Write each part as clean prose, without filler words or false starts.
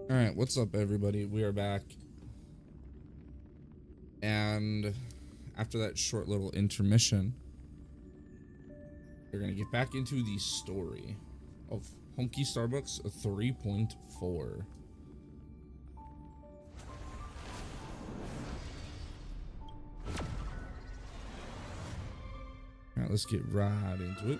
All right, what's up, everybody? We are back, and after that short little intermission, we're gonna get back into the story of Honky Starbucks 3.4. All right, let's get right into it.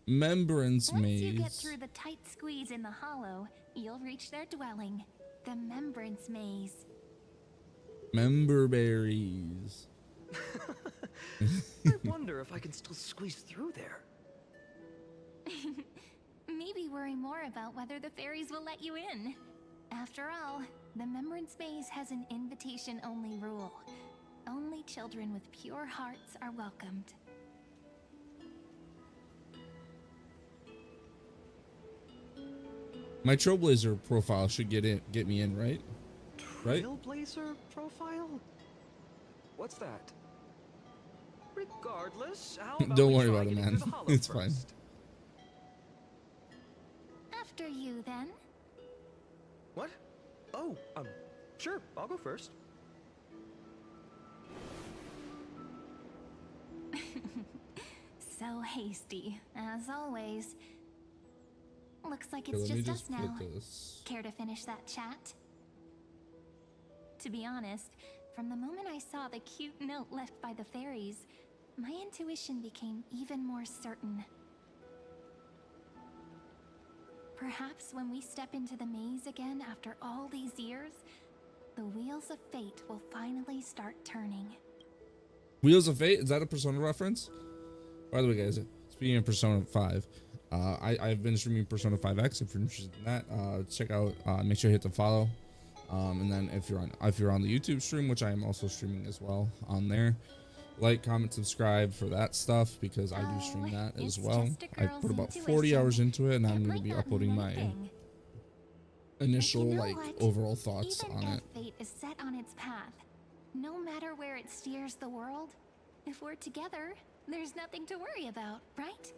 Membrance Once Maze. you get through the tight squeeze in the hollow, you'll reach their dwelling, the Membrance Maze. Member berries. I wonder if I can still squeeze through there. Maybe worry more about whether the fairies will let you in. After all, the Membrance Maze has an invitation-only rule. Only children with pure hearts are welcomed. My Trailblazer profile should get me in, right? Right? Trailblazer profile? What's that? Regardless, how about Don't we worry try about it, getting man. through the hollow It's fine. first? After you, then. What? Oh, sure, I'll go first. So hasty, as always. Looks like Here, it's let me just us now. put this. Care to finish that chat? To be honest, from the moment I saw the cute note left by the fairies, my intuition became even more certain. Perhaps when we step into the maze again after all these years, the wheels of fate will finally start turning. Wheels of Fate? Is that a Persona reference? By the way, guys, speaking of Persona 5, I've been streaming Persona 5X. If you're interested in that, check out. Make sure you hit the follow. And then if you're on the YouTube stream, which I am also streaming as well on there, like, comment, subscribe for that stuff because I do stream that as well. I put about 40 hours into it, and I'm going to be uploading my initial overall thoughts on it. Fate is set on its path. No matter where it steers the world, if we're together, there's nothing to worry about, right?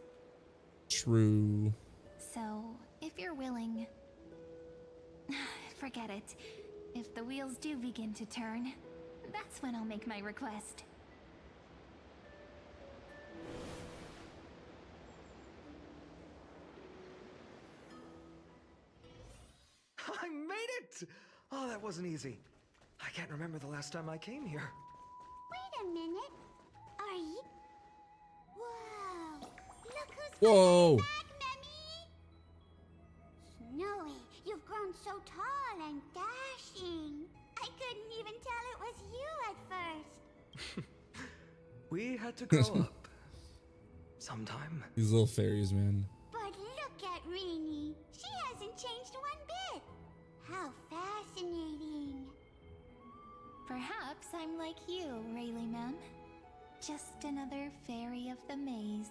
True. So, if you're willing, forget it. If the wheels do begin to turn, that's when I'll make my request. I made it! Oh, that wasn't easy. I can't remember the last time I came here. Wait a minute. Are you? Whoa! Look who's Whoa! back, Memmy! Snowy, you've grown so tall and dashing. I couldn't even tell it was you at first. We had to grow up. Sometime. These little fairies, man. But look at Rini. She hasn't changed one bit. How fascinating. Perhaps I'm like you, Rayleigh Mem. Just another fairy of the maze.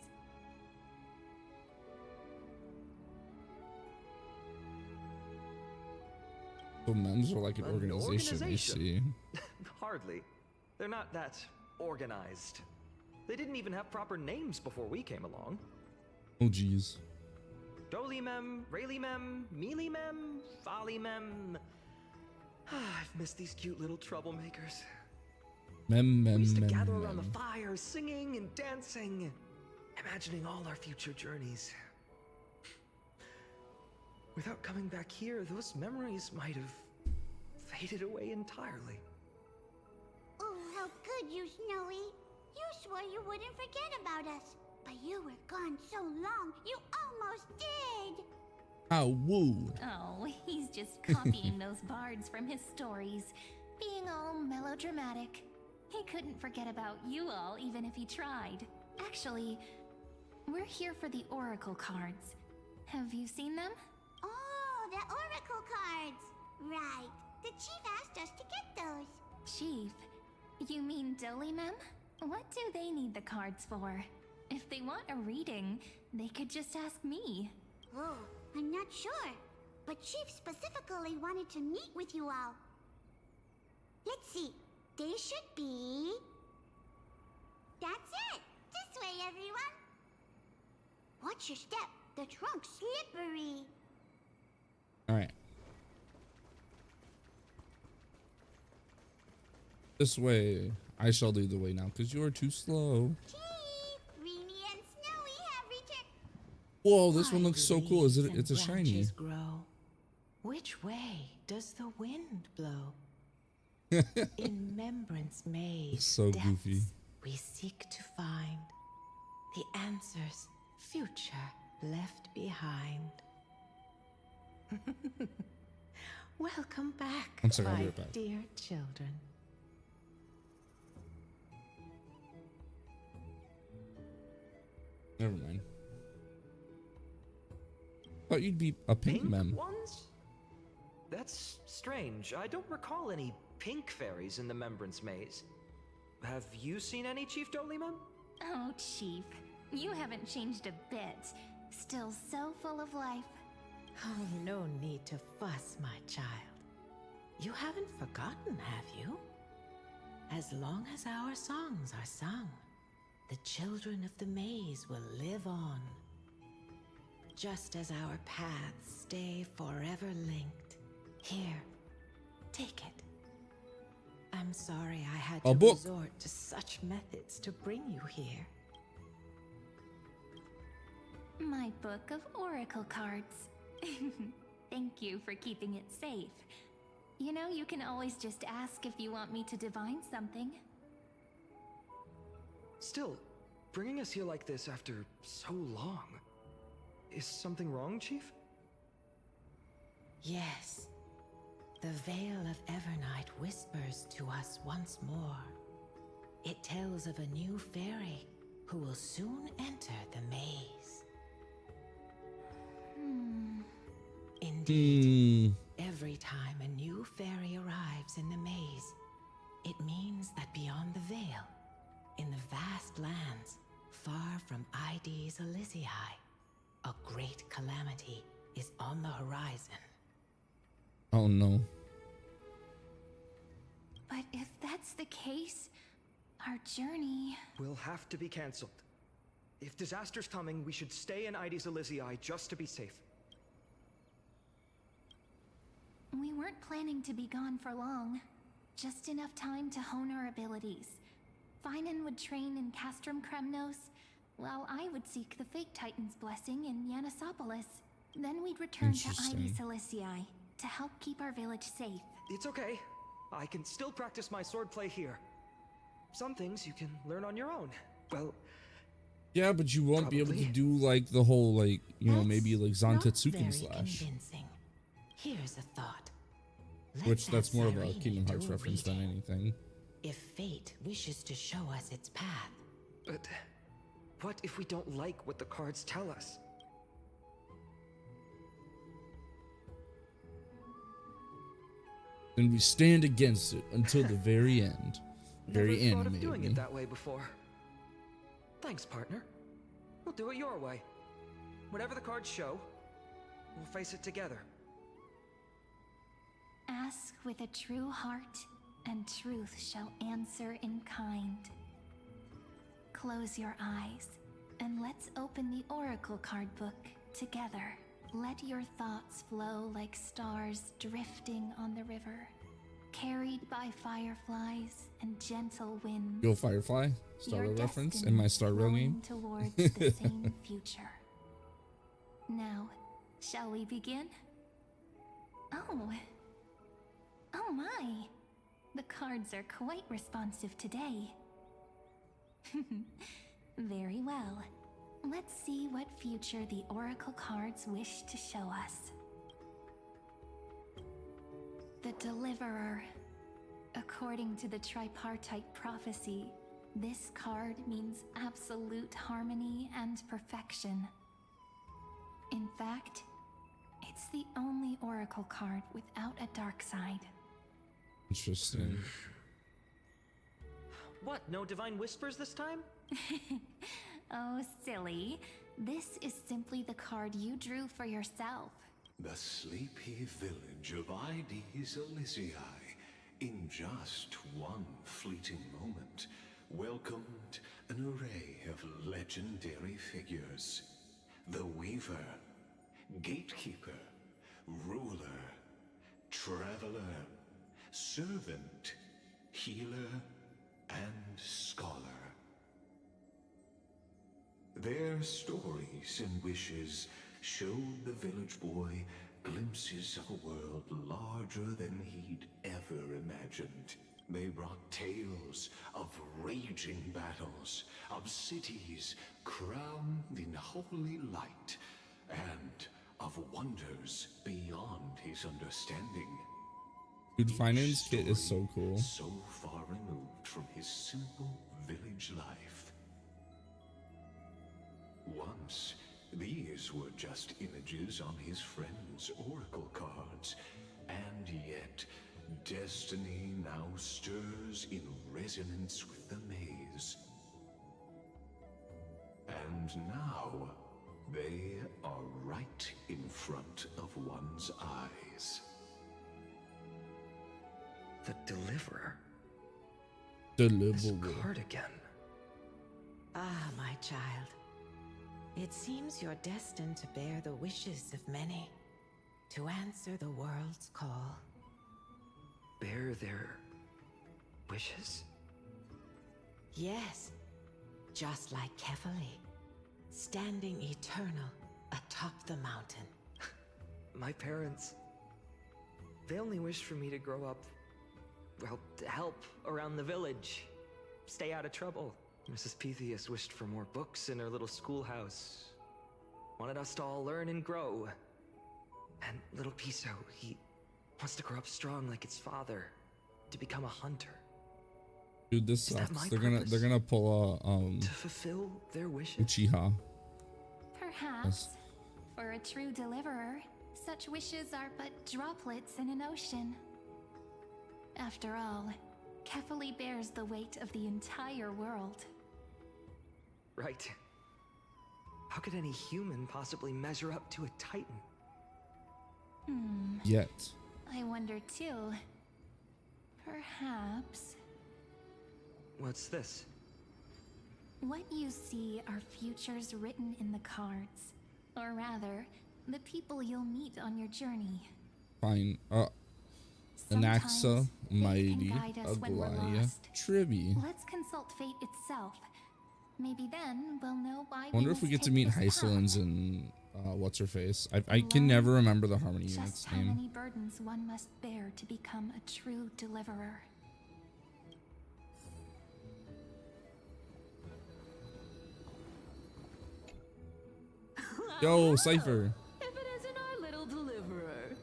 So MEMS are like an An organization, I see. Hardly. They're not that organized. They didn't even have proper names before we came along. Oh, geez. Dolimem, Rayleigh-mem, Mealy-mem, Folly-mem. I've missed these cute little troublemakers. We used to gather around the fire, singing and dancing, imagining all our future journeys. Without coming back here, those memories might have faded away entirely. Oh, how good you, Snowy. You swore you wouldn't forget about us. But you were gone so long, you almost did. Ah, woo. Oh, he's just copying those bards from his stories, being all melodramatic. He couldn't forget about you all, even if he tried. Actually, we're here for the Oracle cards. Have you seen them? Oh, the Oracle cards. Right. The chief asked us to get those. Chief? You mean Dolimem? What do they need the cards for? If they want a reading, they could just ask me. Oh, I'm not sure. But Chief specifically wanted to meet with you all. Let's see. they should be. That's it. This way, everyone. Watch your step. The trunk's slippery. All right. This way. I shall lead the way now because you are too slow. Chief, Reenie and Snowy have returned. Whoa, this one looks so cool. Is it? It's a shiny. Grow. Which way does the wind blow? In Remembrance Maze, So goofy. we seek to find the answers future left behind. Welcome back, I'm sorry, I'll be my right back. dear children. Never mind. Thought you'd be a pink mem. ones? That's strange. I don't recall any pink fairies in the Remembrance Maze. Have you seen any, Chief Dolymem? Oh, Chief, you haven't changed a bit. Still so full of life. Oh, no need to fuss, my child. You haven't forgotten, have you? As long as our songs are sung, the children of the maze will live on. Just as our paths stay forever linked. Here, take it. I'm sorry I had to book. resort to such methods to bring you here. My book of oracle cards. Thank you for keeping it safe. You know, you can always just ask if you want me to divine something. Still, bringing us here like this after so long. Is something wrong, Chief? Yes. The veil of Evernight whispers to us once more. It tells of a new fairy who will soon enter the maze. Indeed, every time a new fairy arrives in the maze, it means that beyond the veil, in the vast lands far from ID's Elysiae, a great calamity is on the horizon. Oh no. But if that's the case, our journey... Will have to be cancelled. If disaster's coming, we should stay in ID's Elysiae just to be safe. We weren't planning to be gone for long. Just enough time to hone our abilities. Finan would train in Castrum Kremnos, while I would seek the Fate Titan's blessing in Yanisopolis. Then we'd return to ID's Elysiae to help keep our village safe. It's okay. I can still practice my swordplay here. Some things you can learn on your own. Well, yeah, but you won't be able to probably. do like the whole like, you know, That's maybe like not Zantetsuken very slash. convincing. Here's a thought. Let's Which that's ask more of a Cyrene Kingdom to Hearts do a reference than reading. anything. If fate wishes to show us its path, but what if we don't like what the cards tell us? Then we stand against it until the very end. Very Never thought of animated. doing it that way before. Thanks, partner. We'll do it your way. Whatever the cards show, we'll face it together. Ask with a true heart, and truth shall answer in kind. Close your eyes, and let's open the Oracle card book together. Let your thoughts flow like stars drifting on the river, carried by fireflies and gentle wind. Yo, Firefly, Star Your Rail reference destiny in my Star Rail flowing game. towards the same future. Now, shall we begin? Oh my! The cards are quite responsive today. Very well. Let's see what future the Oracle cards wish to show us. The Deliverer. According to the tripartite prophecy, this card means absolute harmony and perfection. In fact, it's the only Oracle card without a dark side. Interesting. What, no divine whispers this time? Oh, silly. This is simply the card you drew for yourself. The sleepy village of ID's Elysiae in just one fleeting moment, welcomed an array of legendary figures. The Weaver, Gatekeeper, Ruler, Traveler, Servant, Healer, and Scholar. Their stories and wishes showed the village boy glimpses of a world larger than he'd ever imagined. They brought tales of raging battles, of cities crowned in holy light, and of wonders beyond his understanding. Dude, Finance Kit is so cool. So far removed from his simple village life. Once, these were just images on his friend's oracle cards, and yet destiny now stirs in resonance with the maze. And now, they are right in front of one's eyes. The Deliverer. Deliverable. This cardigan. Ah, my child. It seems you're destined to bear the wishes of many, to answer the world's call. Bear their wishes? Yes, just like Kefali, standing eternal atop the mountain. My parents, they only wished for me to grow up, well, to help around the village, stay out of trouble. Mrs. Pythias wished for more books in her little schoolhouse, wanted us to all learn and grow. And little Piso, he wants to grow up strong like his father, to become a hunter. Dude, this Is that sucks. my They're purpose? gonna pull a To fulfill their wishes? Uchiha. Perhaps. For a true deliverer, such wishes are but droplets in an ocean. After all, Kefali bears the weight of the entire world. Right. How could any human possibly measure up to a Titan? Yet. I wonder too. Perhaps What's this? what you see are futures written in the cards. Or rather, the people you'll meet on your journey. Fine. Sometimes Anaxa, fate can Mighty, guide us when we're Aglaya, lost. Tribby. Let's consult fate itself. Maybe then we'll know why. I wonder if we get to meet Hysolins and what's her face. I can never remember the Harmony unit's Just how name. many burdens one must bear to become a true deliverer. Yo, Cypher. If it isn't our little deliverer.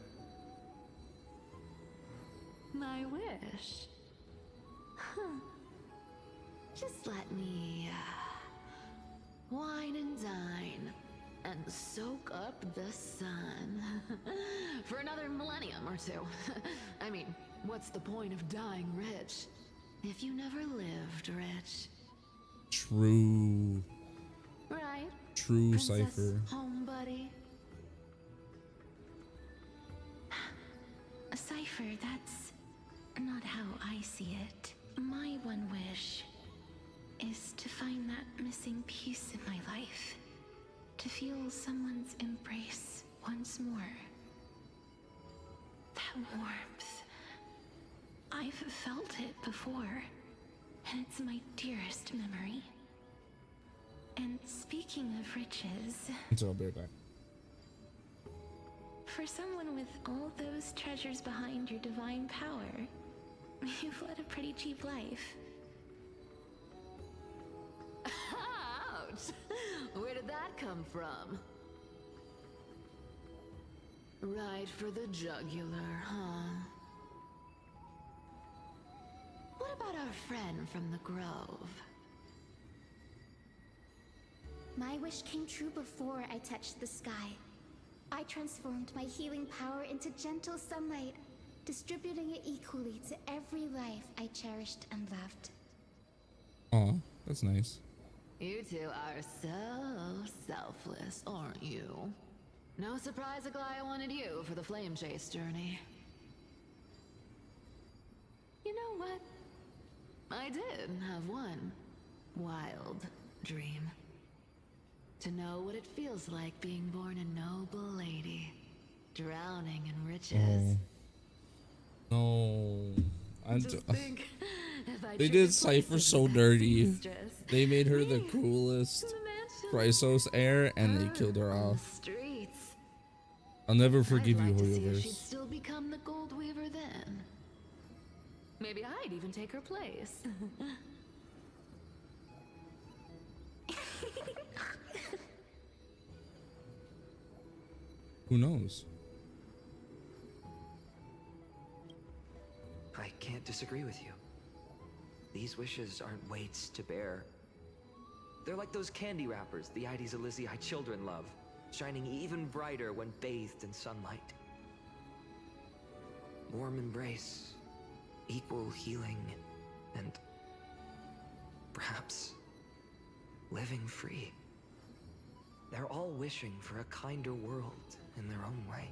My wish. Huh. Just let me wine and dine and soak up the sun for another millennium or two. I mean, what's the point of dying rich if you never lived rich? True. Right? True, Princess Cypher. Home buddy. Cypher, that's not how I see it. My one wish is to find that missing piece in my life. To feel someone's embrace once more. That warmth. I've felt it before, and it's my dearest memory. And speaking of riches, So I'll be right back. for someone with all those treasures behind your divine power, you've led a pretty cheap life. Ouch! Where did that come from? Right for the jugular, huh? What about our friend from the Grove? My wish came true before I touched the sky. I transformed my healing power into gentle sunlight, distributing it equally to every life I cherished and loved. Aw, that's nice. You two are so selfless, aren't you? No surprise Aglaya wanted you for the flame chase journey. What? I did have one wild dream. To know what it feels like being born a noble lady, drowning in riches. No. Just think, if I They traded did Cypher places so with that dirty. seamstress, They made her the me, coolest the mansion, Chrysos heir, and they her killed her on the off. streets. I'll never I'd forgive you, like to see if she'd Hoyoverse. still become the gold weaver then. Maybe I'd even take her place. Who knows? I can't disagree with you. These wishes aren't weights to bear. They're like those candy wrappers the Ides Elysiae children love, shining even brighter when bathed in sunlight. Warm embrace, equal healing, and perhaps living free. They're all wishing for a kinder world in their own way.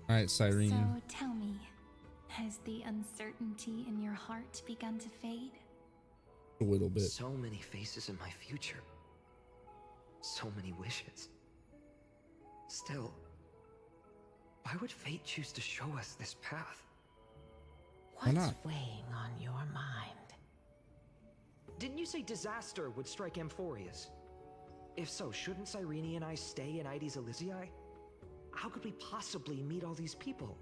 All right, Cyrene. So tell me, has the uncertainty in your heart begun to fade? A little bit. So many faces in my future. So many wishes. Still, why would fate choose to show us this path? What's not? weighing on your mind? Didn't you say disaster would strike Amphorius? If so, shouldn't Cyrene and I stay in Ides Elysiae? How could we possibly meet all these people?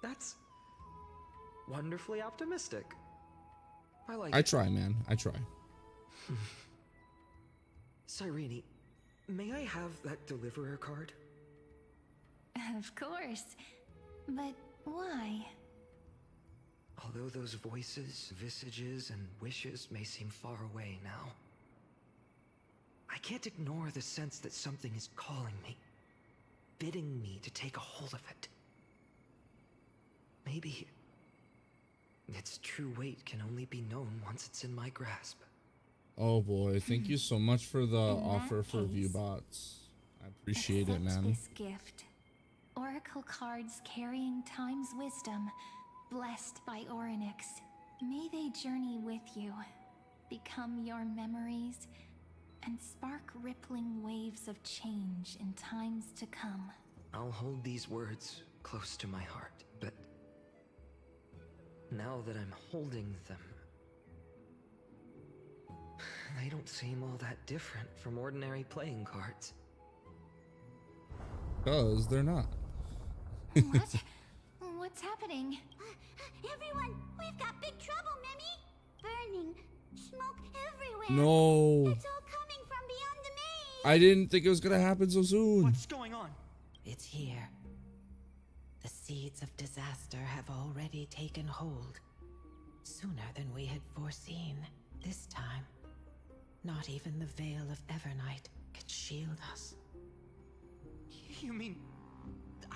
That's wonderfully optimistic. I like I it. try, man. I try. Cyrene, may I have that deliverer card? Of course. But why? Although those voices, visages, and wishes may seem far away now, I can't ignore the sense that something is calling me, bidding me to take a hold of it. Maybe its true weight can only be known once it's in my grasp. Oh boy, thank you so much for the In offer that for view case, bots. I appreciate it, Accept man. this gift. Oracle cards carrying time's wisdom, blessed by Orynyx. May they journey with you, become your memories, and spark rippling waves of change in times to come. I'll hold these words close to my heart, but now that I'm holding them, they don't seem all that different from ordinary playing cards. Because they're not. What? What's happening? Everyone, we've got big trouble, Mimi! Burning, smoke everywhere. No. It's all coming from beyond the maze. I didn't think it was gonna happen so soon. What's going on? It's here. The seeds of disaster have already taken hold. Sooner than we had foreseen. This time, not even the veil of Evernight can shield us. You mean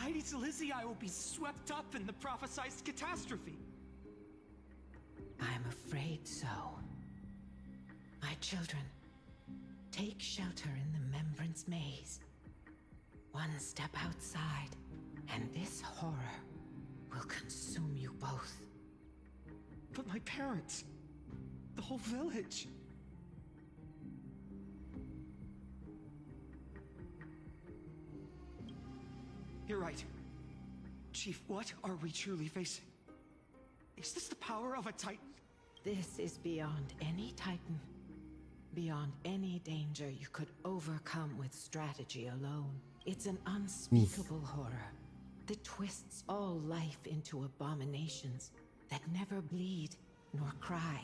Ides Elysiae will be swept up in the prophesied catastrophe? I'm afraid so. My children, take shelter in the Membrance Maze. One step outside, and this horror will consume you both. But my parents, the whole village. You're right. Chief, what are we truly facing? Is this the power of a Titan? This is beyond any Titan. Beyond any danger you could overcome with strategy alone. It's an unspeakable horror that twists all life into abominations that never bleed nor cry.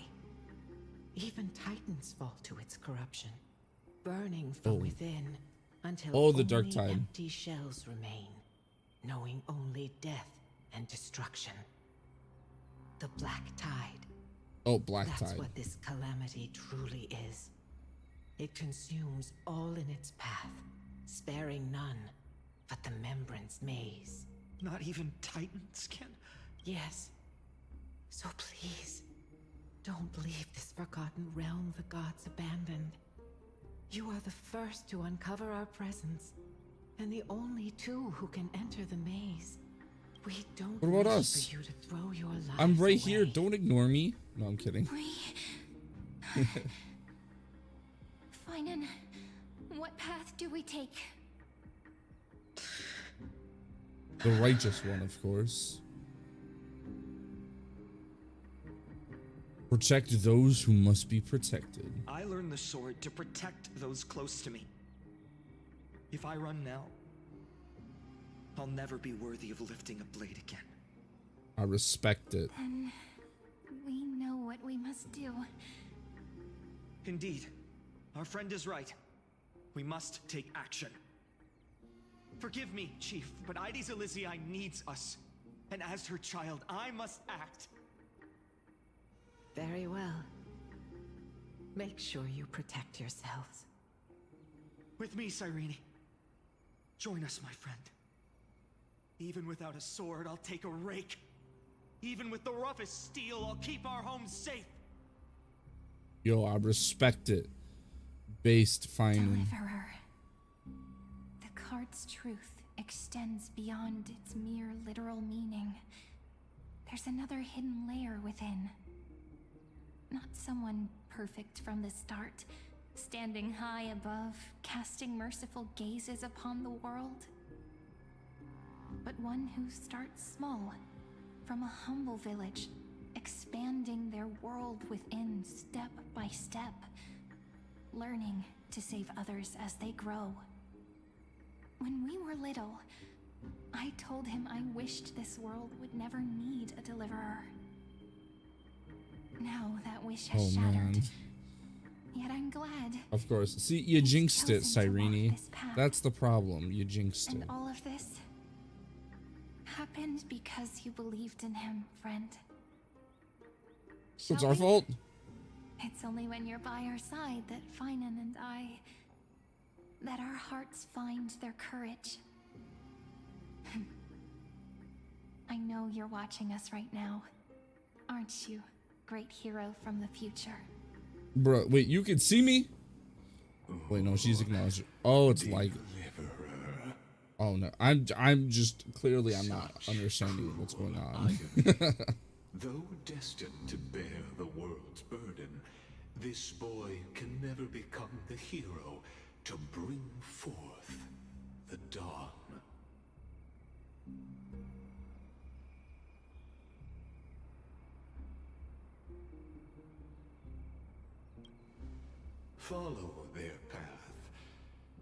Even Titans fall to its corruption, burning from within until the Dark only Tide. empty shells remain, knowing only death and destruction. The Black Tide. Oh, Black That's Tide. what this calamity truly is. It consumes all in its path, sparing none but the Membrance Maze. Not even Titans can Yes. So please, don't leave this forgotten realm the gods abandoned. You are the first to uncover our presence, and the only two who can enter the maze. We don't What about wish us? for you to throw your lives I'm right away. here. Don't ignore me. No, I'm kidding. Finan, what path do we take? The righteous one, of course. Protect those who must be protected. I learned the sword to protect those close to me. If I run now, I'll never be worthy of lifting a blade again. I respect it. Then we know what we must do. Indeed, our friend is right. We must take action. Forgive me, Chief, but Ides Elysiae needs us. And as her child, I must act. Very well. Make sure you protect yourselves. With me, Cyrene. Join us, my friend. Even without a sword, I'll take a rake. Even with the roughest steel, I'll keep our home safe. Yo, I respect it. Based finding. Deliverer. The card's truth extends beyond its mere literal meaning. There's another hidden layer within. Not someone perfect from the start, standing high above, casting merciful gazes upon the world. But one who starts small, from a humble village, expanding their world within step by step, learning to save others as they grow. When we were little, I told him I wished this world would never need a deliverer. Now that wish has shattered. Man. Yet I'm glad. Of course. See, you jinxed it, chosen to walk Cyrene. this path. That's the problem. You jinxed And it. all of this happened because you believed in him, friend. So it's Shall our we? fault? It's only when you're by our side that Finan and that our hearts find their courage. I know you're watching us right now, aren't you, great hero from the future? Bro, wait, you can see me? Wait, no, she's acknowledged. Oh, it's like. Deliverer. Oh no, I'm just clearly I'm not understanding what's going on. Though destined to bear the world's burden, this boy can never become the hero to bring forth the dawn. Follow their path.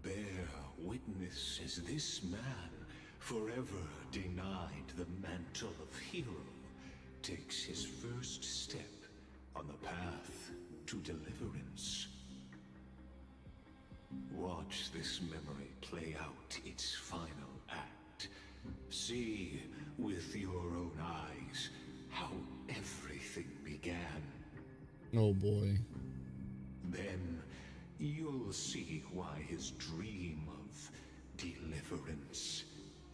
Bear witness as this man, forever denied the mantle of hero, takes his first step on the path to deliverance. Watch this memory play out its final act. See with your own eyes how everything began. Oh boy. Then you'll see why his dream of deliverance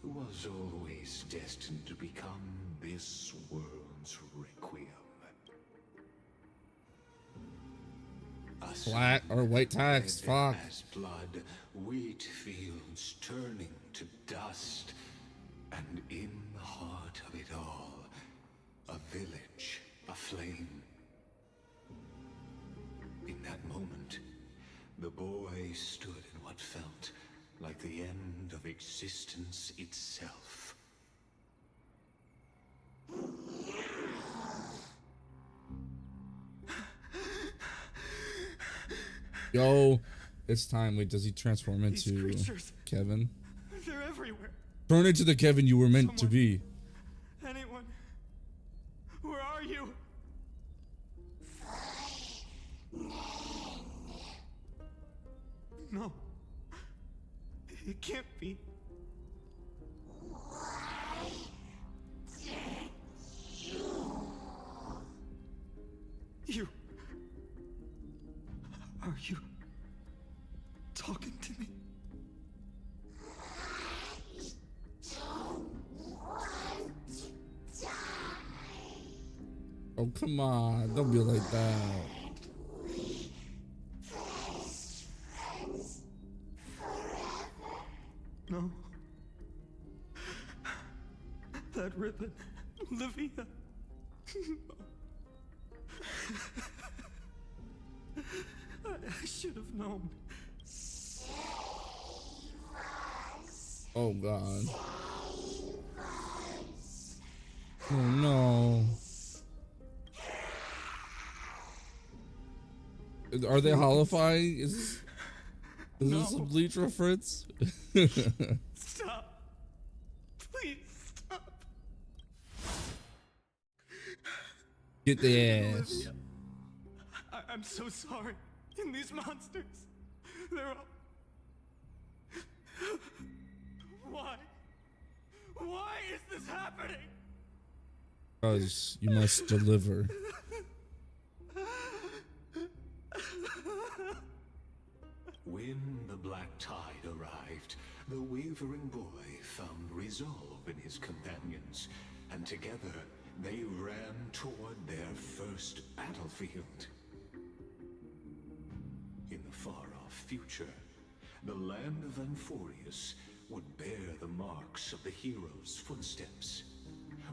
was always destined to become this world's requiem. Black or white text, fuck. As blood, wheat fields turning to dust, and in the heart of it all, a village aflame. In that moment, the boy stood in what felt like the end of existence itself. Yo, it's time. Wait, does he transform These into creatures, Kevin? they're everywhere. Turn into the Kevin you were meant to be. Anyone? Where are you? No. It can't be. You. Are you talking to me? Oh, come on. Don't be like that. No. That ribbon, Livia. I should have known. Oh God. Oh no. Are they holifying? Is this a Bleach reference? Stop. Please stop. Get the ass. Olivia, I'm so sorry. And these monsters, they're all... Why? Why is this happening? Because you must deliver. When the black tide arrived, the wavering boy found resolve in his companions, and together they ran toward their first battlefield. In the far-off future, the land of Amphorius would bear the marks of the hero's footsteps.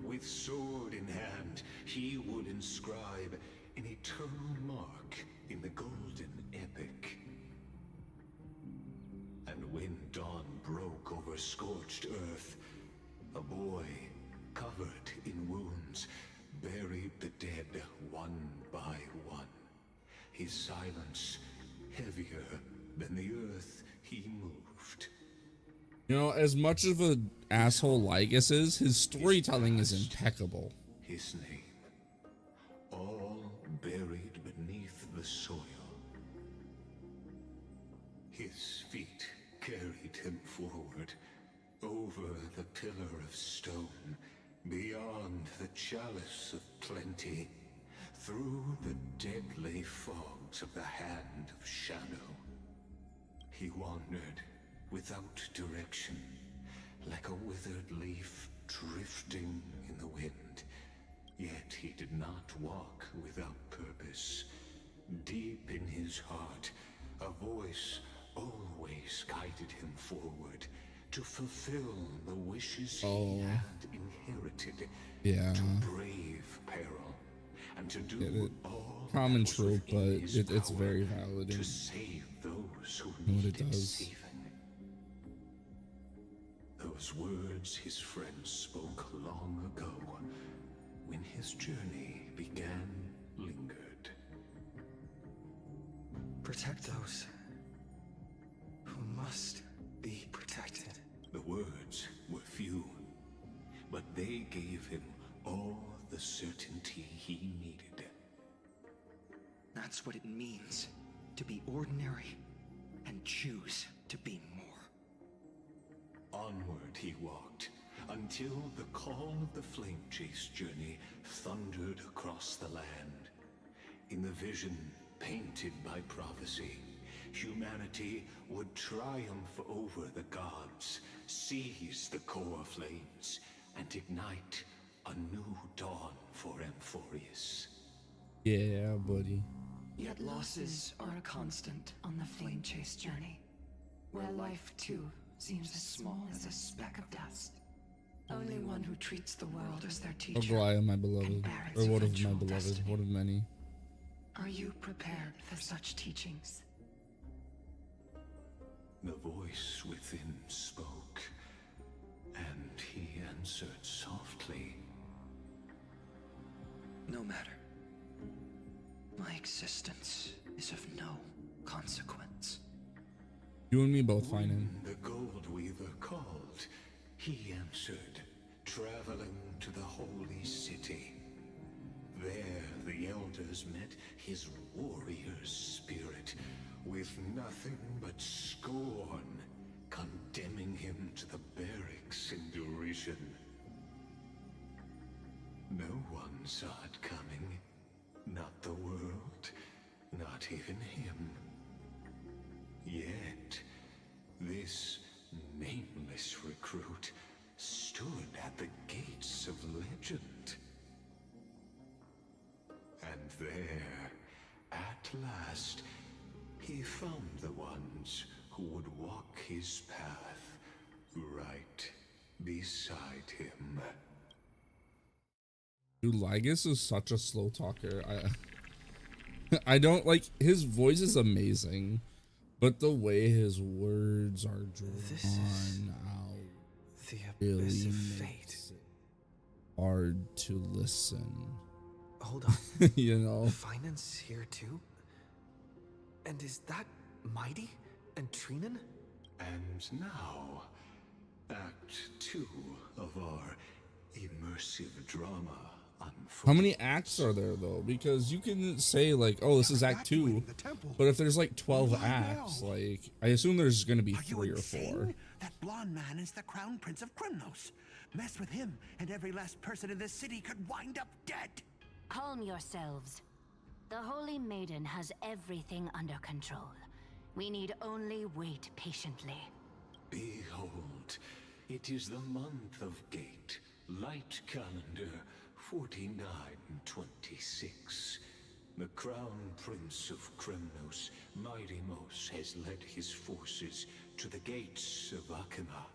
With sword in hand, he would inscribe an eternal mark in the golden epic. And when dawn broke over scorched earth, a boy, covered in wounds, buried the dead one by one. His silence heavier than the earth he moved. You know, as much of an asshole Lygus is, his storytelling is impeccable. His name, all buried beneath the soil. His feet carried him forward, over the pillar of stone, beyond the chalice of plenty, through the deadly fogs of the hand of shadow. He wandered without direction, like a withered leaf drifting in the wind. Yet he did not walk without purpose. Deep in his heart, a voice always guided him forward to fulfill the wishes he had inherited. Yeah. To brave peril and to do all common that was trope, but within his it's power very valid to in save those who what it needed does. saving. Those words his friends spoke long ago, when his journey began, lingered. Protect those who must be protected. The words were few, but they gave him all the certainty he needed. That's what it means to be ordinary and choose to be more. Onward he walked, until the call of the flame chase journey thundered across the land. In the vision painted by prophecy, humanity would triumph over the gods, seize the core flames, and ignite a new dawn for Amphorius. Yeah, buddy. Yet losses are a constant on the flame chase journey, where life too seems as small as a speck of dust. Only one who treats the world as their Oh, teacher. Goliath, my beloved. bear its Or one of my eventual beloved. destiny. One of many. Are you prepared for such teachings? The voice within spoke, and he answered softly. No matter. My existence is of no consequence. You and me both, fine. When the Gold Weaver called, he answered, traveling to the holy city. There the elders met his warrior spirit, with nothing but scorn, condemning him to the barracks in derision. No one saw it coming. Not the world, not even him. Yet, this nameless recruit stood at the gates of legend. last, he found the ones who would walk his path right beside him. Dude, Lygus is such a slow talker. I don't like his voice is amazing, but the way his words are drawn out The really abyss of makes fate. it hard to listen. Hold on. You know, Finance here too? And is that Mighty and Trinan? And now, Act 2 of our immersive drama unfolds. how many acts are there though? Because you can say like, oh, this is Act 2, but if there's like 12 acts, like I assume there's going to be 3 or 4. That blonde man is the Crown Prince of Krymnos. Mess with him, and every last person in this city could wind up dead. Calm yourselves. The Holy Maiden has everything under control. We need only wait patiently. Behold, it is the month of Gate, light calendar 4926. The Crown Prince of Krymnos, Mighty-Mos, has led his forces to the gates of Akima.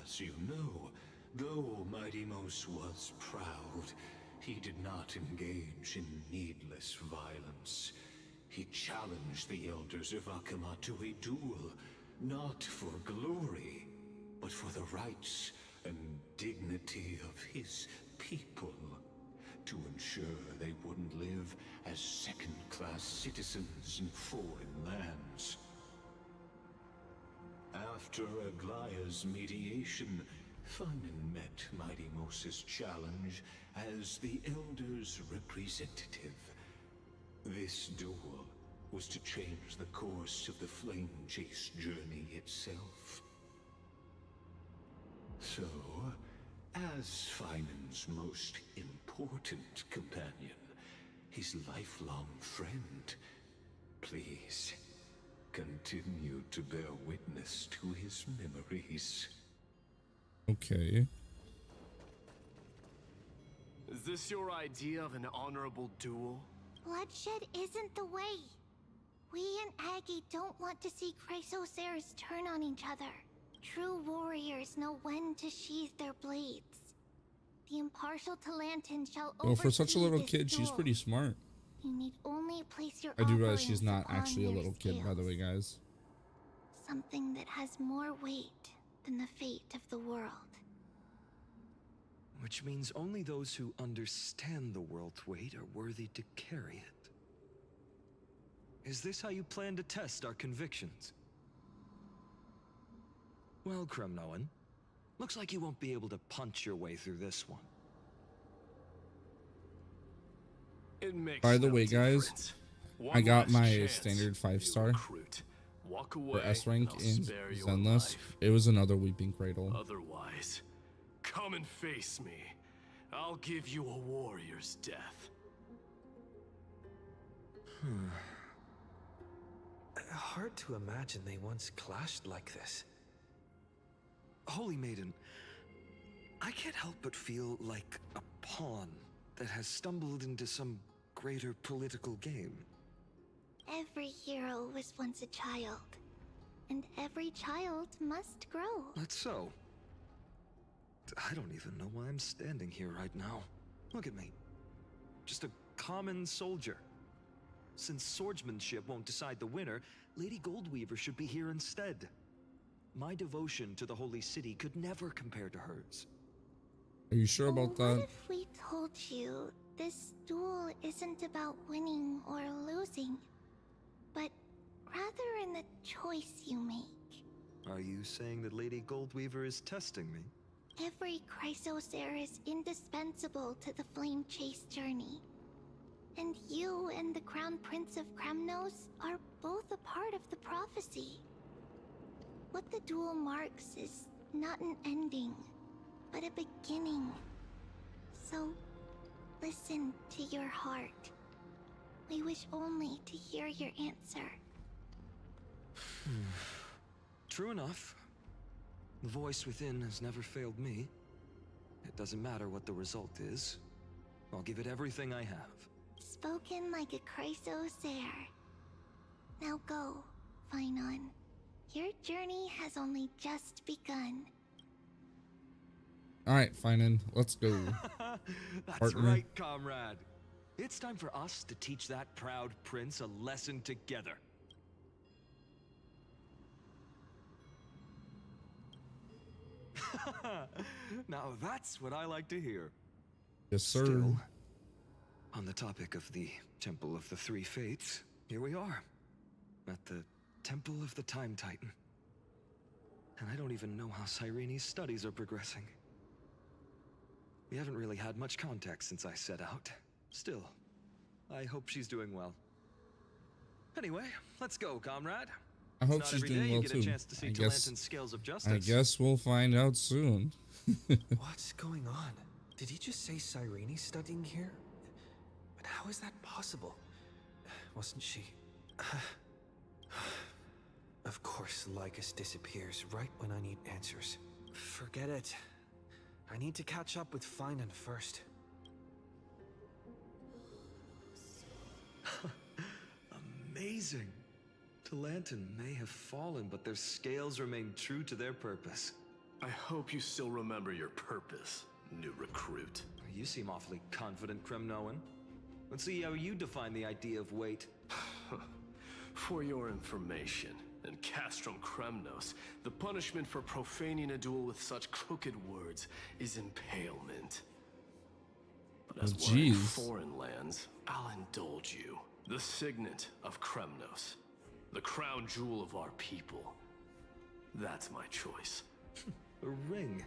As you know, though Mighty-Mos was proud, he did not engage in needless violence. He challenged the elders of Akima to a duel, not for glory, but for the rights and dignity of his people, to ensure they wouldn't live as second-class citizens in foreign lands. After Aglaya's mediation, Finan met Mighty-Mos's challenge as the Elder's representative. This duel was to change the course of the Flame Chase journey itself. So, as Finan's most important companion, his lifelong friend, please continue to bear witness to his memories. Okay. Is this your idea of an honorable duel? Bloodshed isn't the way. We and Aggie don't want to see Chrysoceres turn on each other. True warriors know when to sheathe their blades. The impartial Talantin shall oversee Well, for such a little this kid, she's duel. pretty smart. You need only place your I do realize she's offerings not upon actually a their little kid, by the way, guys. Something that has more weight than the fate of the world. Which means only those who understand the world's weight are worthy to carry it. Is this how you plan to test our convictions? Well, Kremnoan, looks like you won't be able to punch your way through this one. It makes By the no way, guys, difference. I got One my last chance, standard you 5-star recruit. Walk for away, S rank and I'll in spare your Zenless. life. It was another Weeping Cradle. Otherwise, come and face me. I'll give you a warrior's death. Hard to imagine they once clashed like this. Holy Maiden, I can't help but feel like a pawn that has stumbled into some greater political game. Every hero was once a child, and every child must grow. That's so. I don't even know why I'm standing here right now. Look at me. Just a common soldier. Since swordsmanship won't decide the winner, Lady Goldweaver should be here instead. My devotion to the Holy City could never compare to hers. Are you sure about What that? if we told you this duel isn't about winning or losing, but rather in the choice you make? Are you saying that Lady Goldweaver is testing me? Every Chrysocer is indispensable to the Flame Chase journey. And you and the Crown Prince of Krymnos are both a part of the prophecy. What the duel marks is not an ending, but a beginning. So, listen to your heart. We wish only to hear your answer. True enough. The voice within has never failed me. It doesn't matter what the result is. I'll give it everything I have. Spoken like a Chrysocer. Now go, Finon. Your journey has only just begun. All right, Finon, let's go. That's partner. right, comrade. It's time for us to teach that proud prince a lesson together. Now that's what I like to hear. Yes, sir. Still, on the topic of the Temple of the Three Fates, here we are, at the Temple of the Time Titan. And I don't even know how Cyrene's studies are progressing. We haven't really had much contact since I set out. Still, I hope she's doing well. Anyway, let's go, comrade. I hope It's not she's every doing day well you get too. a chance to see Talantin's scales of justice. I guess we'll find out soon. What's going on? Did he just say Cyrene's studying here? But how is that possible? Wasn't she? Of course, Lycus disappears right when I need answers. Forget it. I need to catch up with Finon first. Amazing. Talantin may have fallen, but their scales remain true to their purpose. I hope you still remember your purpose, new recruit. You seem awfully confident, Kremnoan. Let's see how you define the idea of weight. For your information, in Castrum Kremnos, the punishment for profaning a duel with such crooked words is impalement. But as we're in foreign lands, I'll indulge you. The signet of Kremnos, the crown jewel of our people. That's my choice. A ring.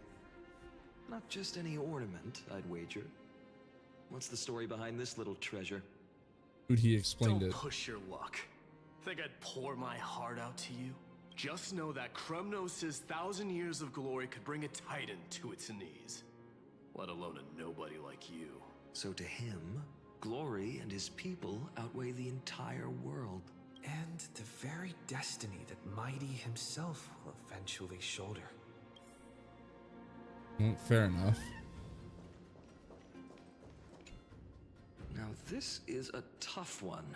Not just any ornament, I'd wager. What's the story behind this little treasure? Dude, he explained Don't it. push your luck. Think I'd pour my heart out to you? Just know that Kremnos' 1,000 years of glory could bring a titan to its knees. Let alone a nobody like you. So to him, glory and his people outweigh the entire world. And the very destiny that Mighty himself will eventually shoulder. Well, fair enough. Now this is a tough one.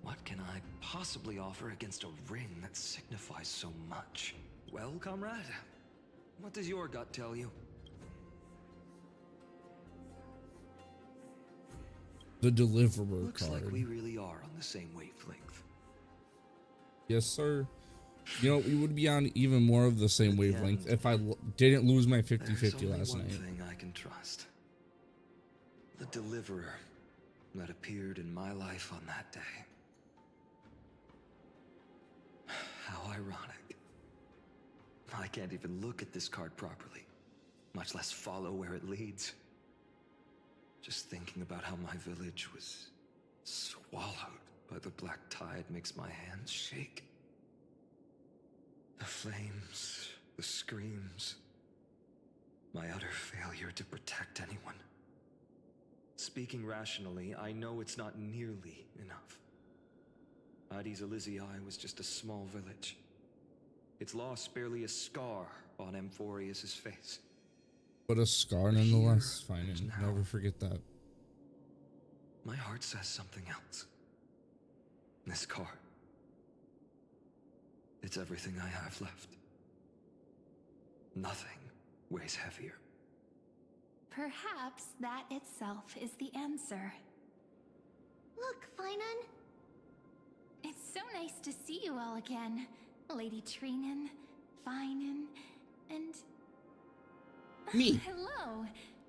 What can I possibly offer against a ring that signifies so much? Well, comrade, what does your gut tell you? The deliverer Looks card. like we really are on the same wavelength. Yes, sir. You know, we would be on even more of the same wavelength if I didn't lose my 50-50 last One night. thing I can trust. The deliverer that appeared in my life on that day. How ironic. I can't even look at this card properly, much less follow where it leads. Just thinking about how my village was swallowed by the black tide makes my hands shake. The flames, the screams, my utter failure to protect anyone. Speaking rationally, I know it's not nearly enough. Addis Elysiae was just a small village. Its loss barely a scar on Amphorius's face. But a scar nonetheless, fine, and never forget that. My heart says something else. This card. It's everything I have left. Nothing weighs heavier. Perhaps that itself is the answer. Look, Finon. It's so nice to see you all again. Lady Trinan, Finon, and... Me. Hello.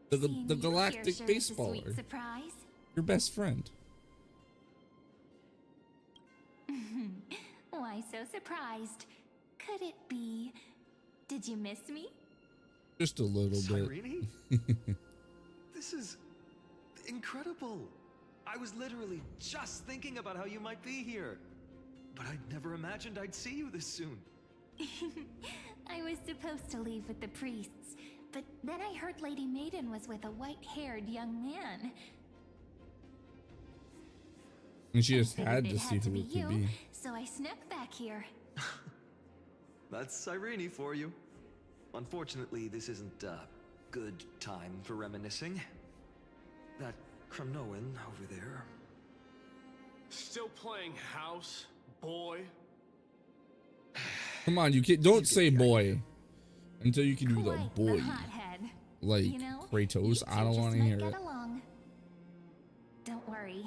The galactic Sure is a baseballer. sweet surprise. Your best friend. Why so surprised? Could it be... Did you miss me? Just a little Cyrene? bit. This is incredible. I was literally just thinking about how you might be here. But I'd never imagined I'd see you this soon. I was supposed to leave with the priests, but then I heard Lady Maiden was with a white-haired young man. And she just Figured had it to see who be it could you, be. so I snuck back here. That's Cyrene for you. Unfortunately, this isn't a good time for reminiscing. That Kremnoan over there. Still playing house, boy. Come on, you can't. Don't say boy until you can do the Quite boy. the hothead. Like You know, Kratos. I don't want to hear it. Along. Don't worry.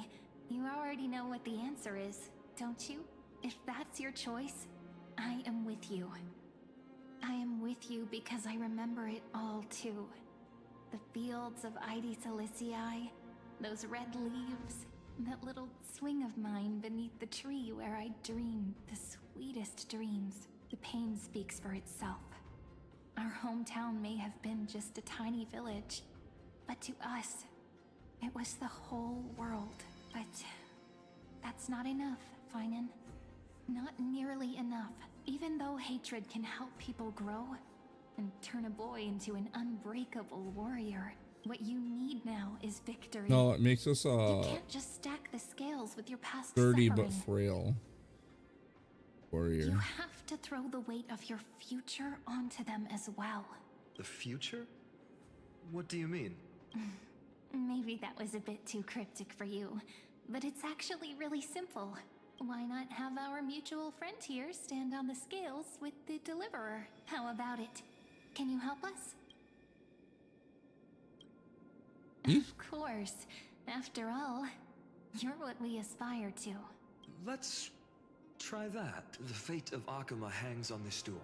You already know what the answer is, don't you? If that's your choice, I am with you. I am with you because I remember it all too. The fields of Ide Silicii, those red leaves, that little swing of mine beneath the tree where I dreamed the sweetest dreams. The pain speaks for itself. Our hometown may have been just a tiny village, but to us, it was the whole world. But that's not enough, Finan. Not nearly enough. Even though hatred can help people grow and turn a boy into an unbreakable warrior, what you need now is victory. No, it makes us you can't just stack the scales with your past sturdy suffering. but frail warrior. You have to throw the weight of your future onto them as well. The future? What do you mean? Maybe that was a bit too cryptic for you, but it's actually really simple. Why not have our mutual friend here stand on the scales with the deliverer? How about it? Can you help us? Of course. After all, you're what we aspire to. Let's try that. The fate of Akuma hangs on this duel.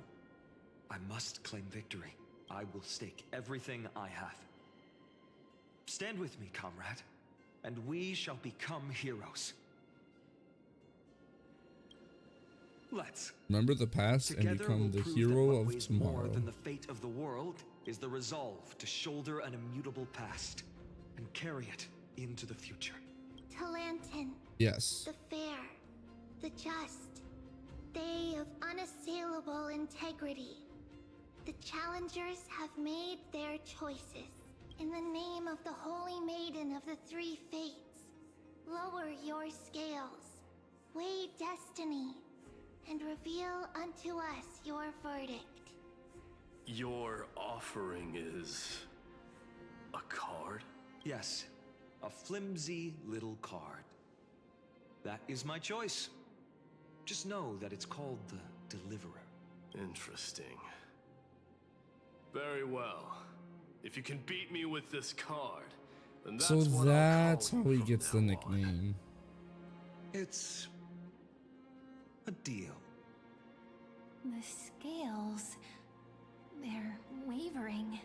I must claim victory. I will stake everything I have. Stand with me, comrade, and we shall become heroes. Let's. Remember the past and become the hero of tomorrow. More than the fate of the world is the resolve to shoulder an immutable past and carry it into the future. Talantin. Yes. The fair. The just. They of unassailable integrity. The challengers have made their choices. In the name of the Holy Maiden of the Three Fates, lower your scales, weigh destiny, and reveal unto us your verdict. Your offering is a card? Yes, a flimsy little card. That is my choice. Just know that it's called the Deliverer. Interesting. Very well. If you can beat me with this card, then that's so what that's I'll how call he you gets from the now nickname. It's a deal. The scales, they're wavering.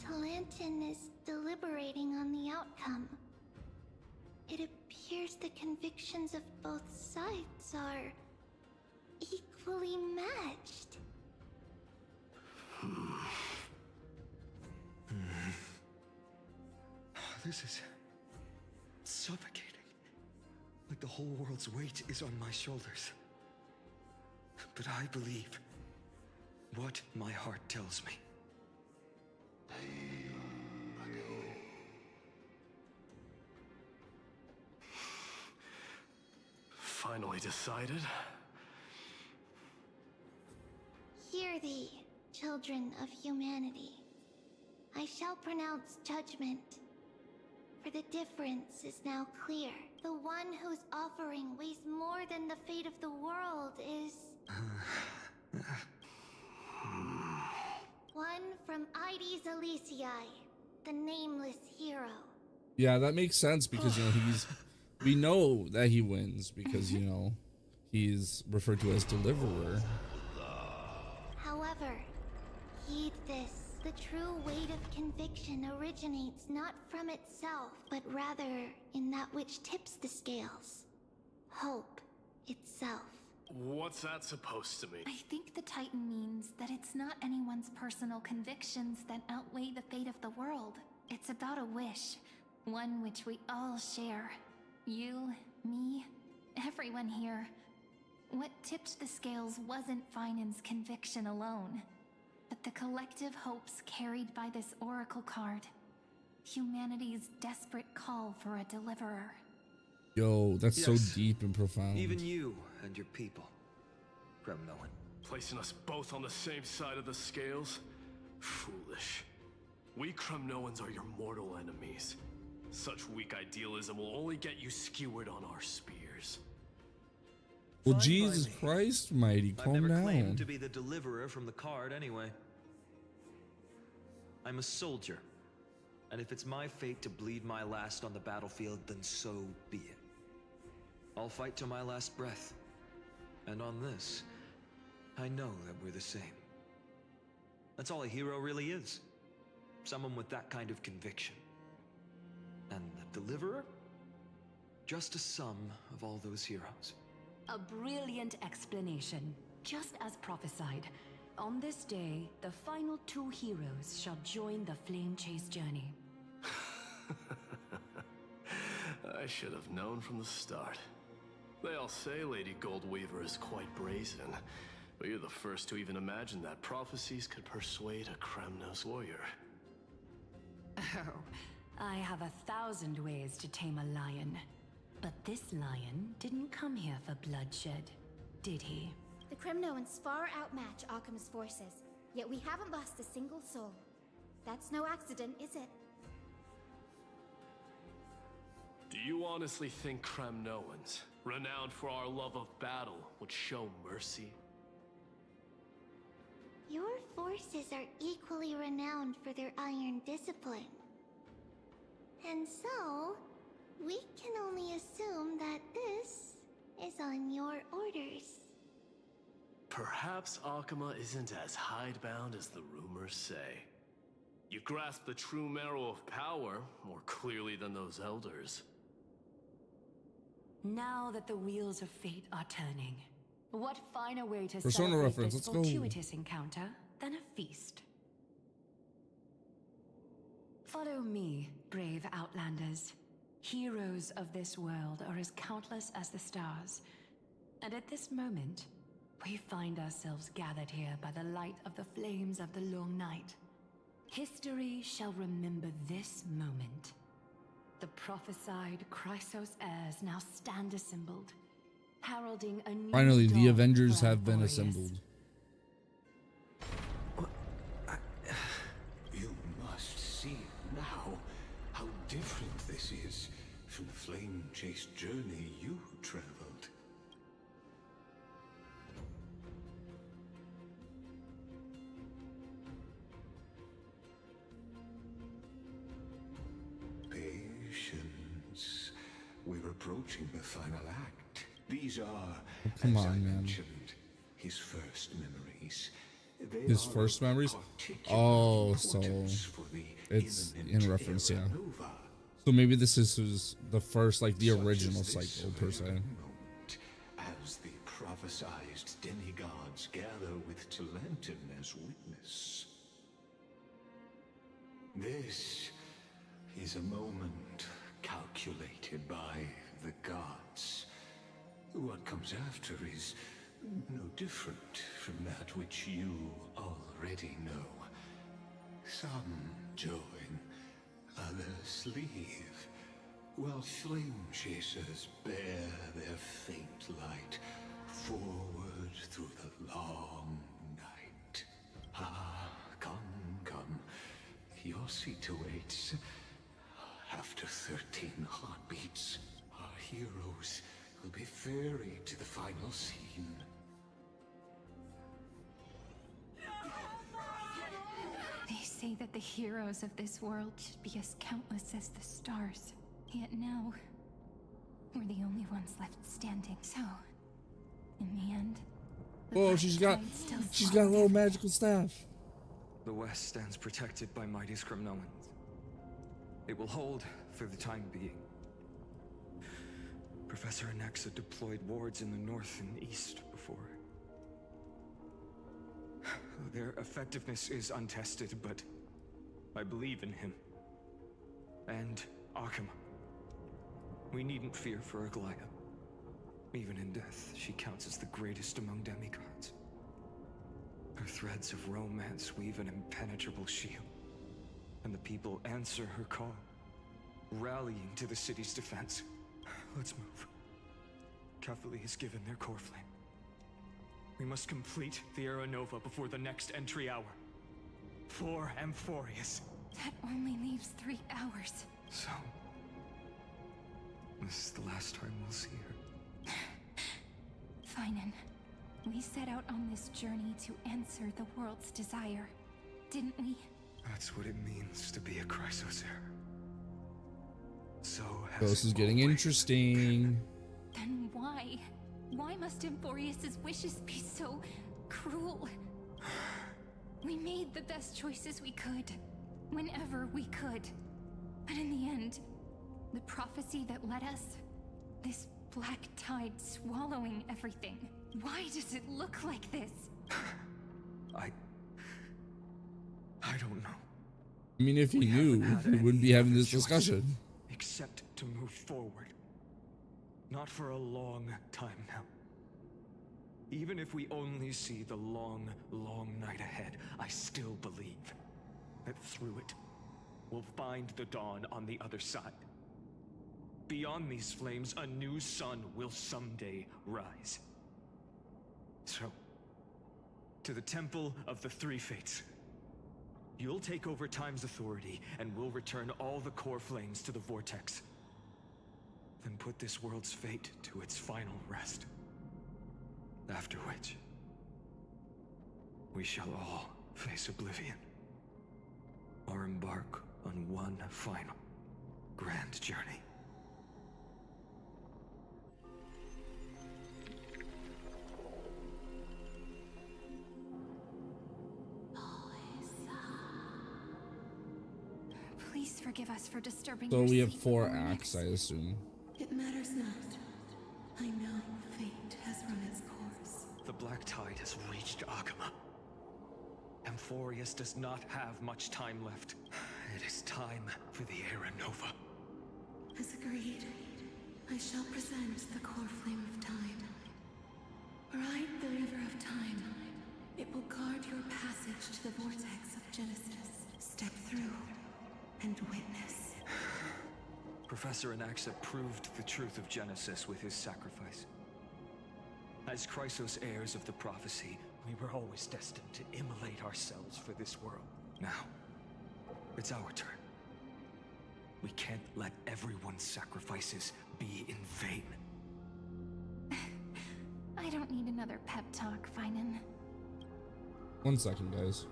Talantin is deliberating on the outcome. It appears the convictions of both sides are equally matched. This is suffocating. Like the whole world's weight is on my shoulders. But I believe what my heart tells me. Finally decided. Hear thee, children of humanity. I shall pronounce judgment. For the difference is now clear. The one whose offering weighs more than the fate of the world is... one from Ide Silicii, the nameless hero. Yeah, that makes sense because, you know, we know that he wins because, you know, he's referred to as Deliverer. However, heed this. The true weight of conviction originates not from itself, but rather in that which tips the scales. Hope itself. What's that supposed to mean? I think the Titan means that it's not anyone's personal convictions that outweigh the fate of the world. It's about a wish, one which we all share. You, me, everyone here. What tipped the scales wasn't Finan's conviction alone, but the collective hopes carried by this oracle card. Humanity's desperate call for a deliverer. Yo, that's Yes. so deep and profound. Even you and your people, Gremnoan. Placing us both on the same side of the scales? Foolish. We Kremnoans are your mortal enemies. Such weak idealism will only get you skewered on our spears. Well, Fine by Jesus me. Christ, mighty, I've calm never down. claimed to be the deliverer from the card anyway. I'm a soldier, and if it's my fate to bleed my last on the battlefield, then so be it. I'll fight to my last breath. And on this, I know that we're the same. That's all a hero really is. Someone with that kind of conviction. And the deliverer? Just a sum of all those heroes. A brilliant explanation. Just as prophesied, on this day, the final two heroes shall join the Flame Chase journey. I should have known from the start. They all say Lady Goldweaver is quite brazen, but you're the first to even imagine that prophecies could persuade a Kremnos warrior. Oh, I have 1,000 ways to tame a lion. But this lion didn't come here for bloodshed, did he? The Kremnoans far outmatch Occam's forces, yet we haven't lost a single soul. That's no accident, is it? Do you honestly think Kremnoans, renowned for our love of battle, would show mercy? Your forces are equally renowned for their iron discipline. And so, we can only assume that this is on your orders. Perhaps Akama isn't as hidebound as the rumors say. You grasp the true marrow of power more clearly than those elders. Now that the wheels of fate are turning, what finer way to Persona celebrate reference, this let's go. fortuitous encounter than a feast? Follow me, brave Outlanders. Heroes of this world are as countless as the stars. And at this moment, we find ourselves gathered here by the light of the flames of the long night. History shall remember this moment. The prophesied Chrysos heirs now stand assembled, heralding a new Finally, the dawn Avengers for our have been warriors. assembled. You must see now how different this is from the flame-chased journey you traveled. Patience. We're approaching the final act. These are, Come as on, I man. mentioned, his first memories. They His are first of memories? particular Oh, so importance for the it's imminent in reference, era yeah. nova. So maybe this is the first, like the Such original as this cycle per se. very moment, as the prophesized demigods gather with Talentum as witness. This is a moment calculated by the gods. What comes after is no different from that which you already know. Some join, others leave, while flame chasers bear their faint light forward through the long night. Ah, come, come. Your seat awaits. After 13 heartbeats, our heroes will be ferried to the final scene. They say that the heroes of this world should be as countless as the stars. Yet now, we're the only ones left standing. So, in the end, the Oh, black she's got tide still a swallowed little magical staff. The West stands protected by mighty Kremnoans. It will hold for the time being. Professor Anexa deployed wards in the north and east before. Their effectiveness is untested, but I believe in him. And Akama. We needn't fear for Aglaya. Even in death, she counts as the greatest among demigods. Her threads of romance weave an impenetrable shield, and the people answer her call, rallying to the city's defense. Let's move. Catholic has given their core flame. We must complete the Era Nova before the next entry hour. For Amphorius. That only leaves 3 hours. So, this is the last time we'll see her. Fine. Finan, we set out on this journey to answer the world's desire, didn't we? That's what it means to be a Chrysosaur. So this is getting interesting. Then why? Why must Emborius's wishes be so cruel? We made the best choices we could, whenever we could. But in the end, the prophecy that led us, this black tide swallowing everything. Why does it look like this? I don't know. I mean, if you knew, we wouldn't be having this discussion. Except to move forward. Not for a long time now. Even if we only see the long, long night ahead, I still believe that through it, we'll find the dawn on the other side. Beyond these flames, a new sun will someday rise. So, to the Temple of the Three Fates. You'll take over Time's authority, and we'll return all the core flames to the Vortex. Then put this world's fate to its final rest. After which, we shall all face oblivion. Or embark on one final, grand journey. Please forgive us for disturbing So your we have sleep 4 before acts, I assume. It matters not. I know fate has run its course. The Black Tide has reached Agama. Amphorius does not have much time left. It is time for the Era Nova. As agreed, I shall present the core flame of time. Ride the river of time. It will guard your passage to the vortex of Genesis. Step through and witness. Professor Anaxa proved the truth of Genesis with his sacrifice. As Chrysos heirs of the prophecy, we were always destined to immolate ourselves for this world. Now, it's our turn. We can't let everyone's sacrifices be in vain. I don't need another pep talk, Finan. 1 second, guys.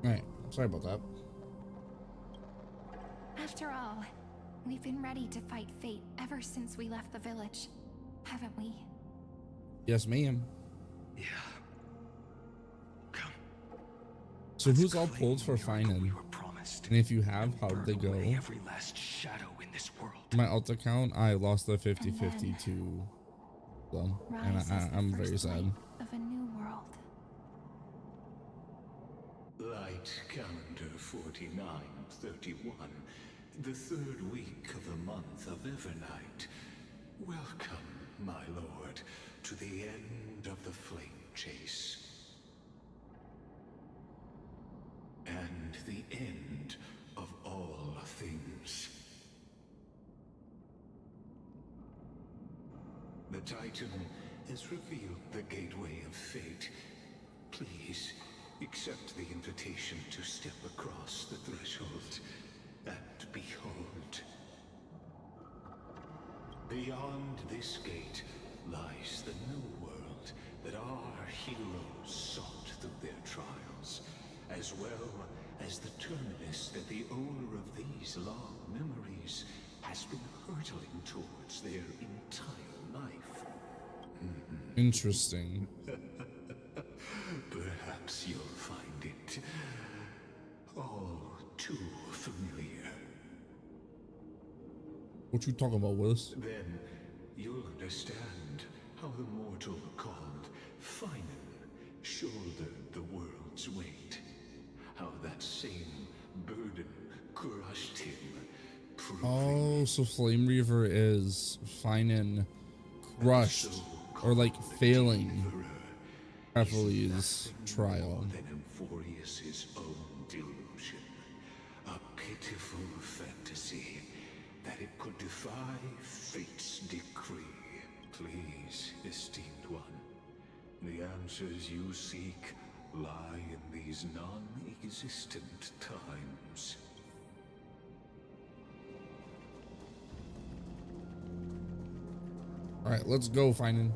Alright, sorry about that. After all, we've been ready to fight fate ever since we left the village, haven't we? Yes, ma'am. Yeah. Come. So who's all pulled for Finan? And if you have, how did they go? Every last shadow in this world. My alt account, I lost the 50-50 to them, and I'm very sad. Of a new world. Light calendar 4931, the third week of the month of Evernight. Welcome, my lord, to the end of the flame chase. And the end of all things. The Titan has revealed the gateway of fate. Please, accept the invitation to step across the threshold and behold. Beyond this gate lies the new world that our heroes sought through their trials, as well as the terminus that the owner of these long memories has been hurtling towards their entire life. Interesting. Perhaps you'll find it all too familiar. What you talking about, Willis? Then you'll understand how the mortal called Finan shouldered the world's weight. How that same burden crushed him. Oh, so Flame Reaver is Finan crushed or like failing Ephial's trial. Than Emphorius's own delusion. A pitiful fantasy that it could defy fate's decree. Please, esteemed one, the answers you seek lie in these non-existent times. All right, let's go, Finan.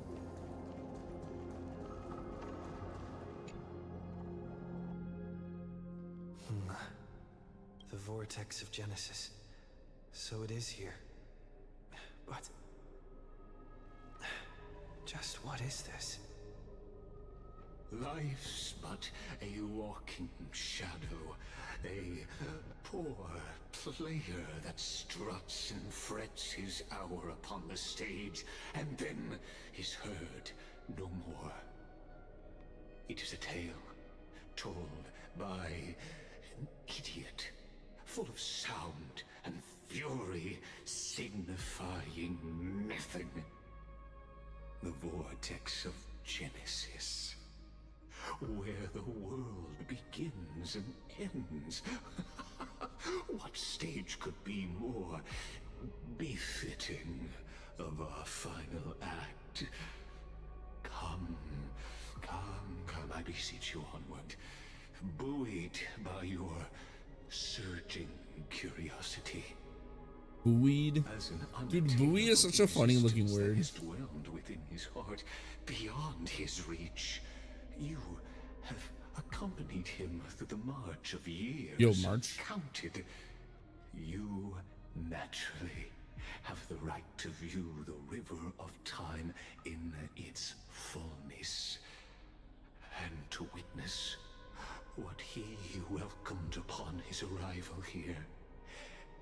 The vortex of Genesis. So it is here. But just what is this? Life's but a walking shadow, a poor player that struts and frets his hour upon the stage, and then is heard no more. It is a tale told by an idiot, full of sound and fury, signifying nothing. The vortex of Genesis, where the world begins and ends. What stage could be more befitting of our final act? Come, I beseech you onward, buoyed by your surging curiosity. Buoyed? Dude, buoy is such a funny looking word. Has dwelled within his heart, beyond his reach. You have accompanied him through the march of years. Yo, March. Counted. You naturally have the right to view the river of time in its fullness, and to witness what he welcomed upon his arrival here.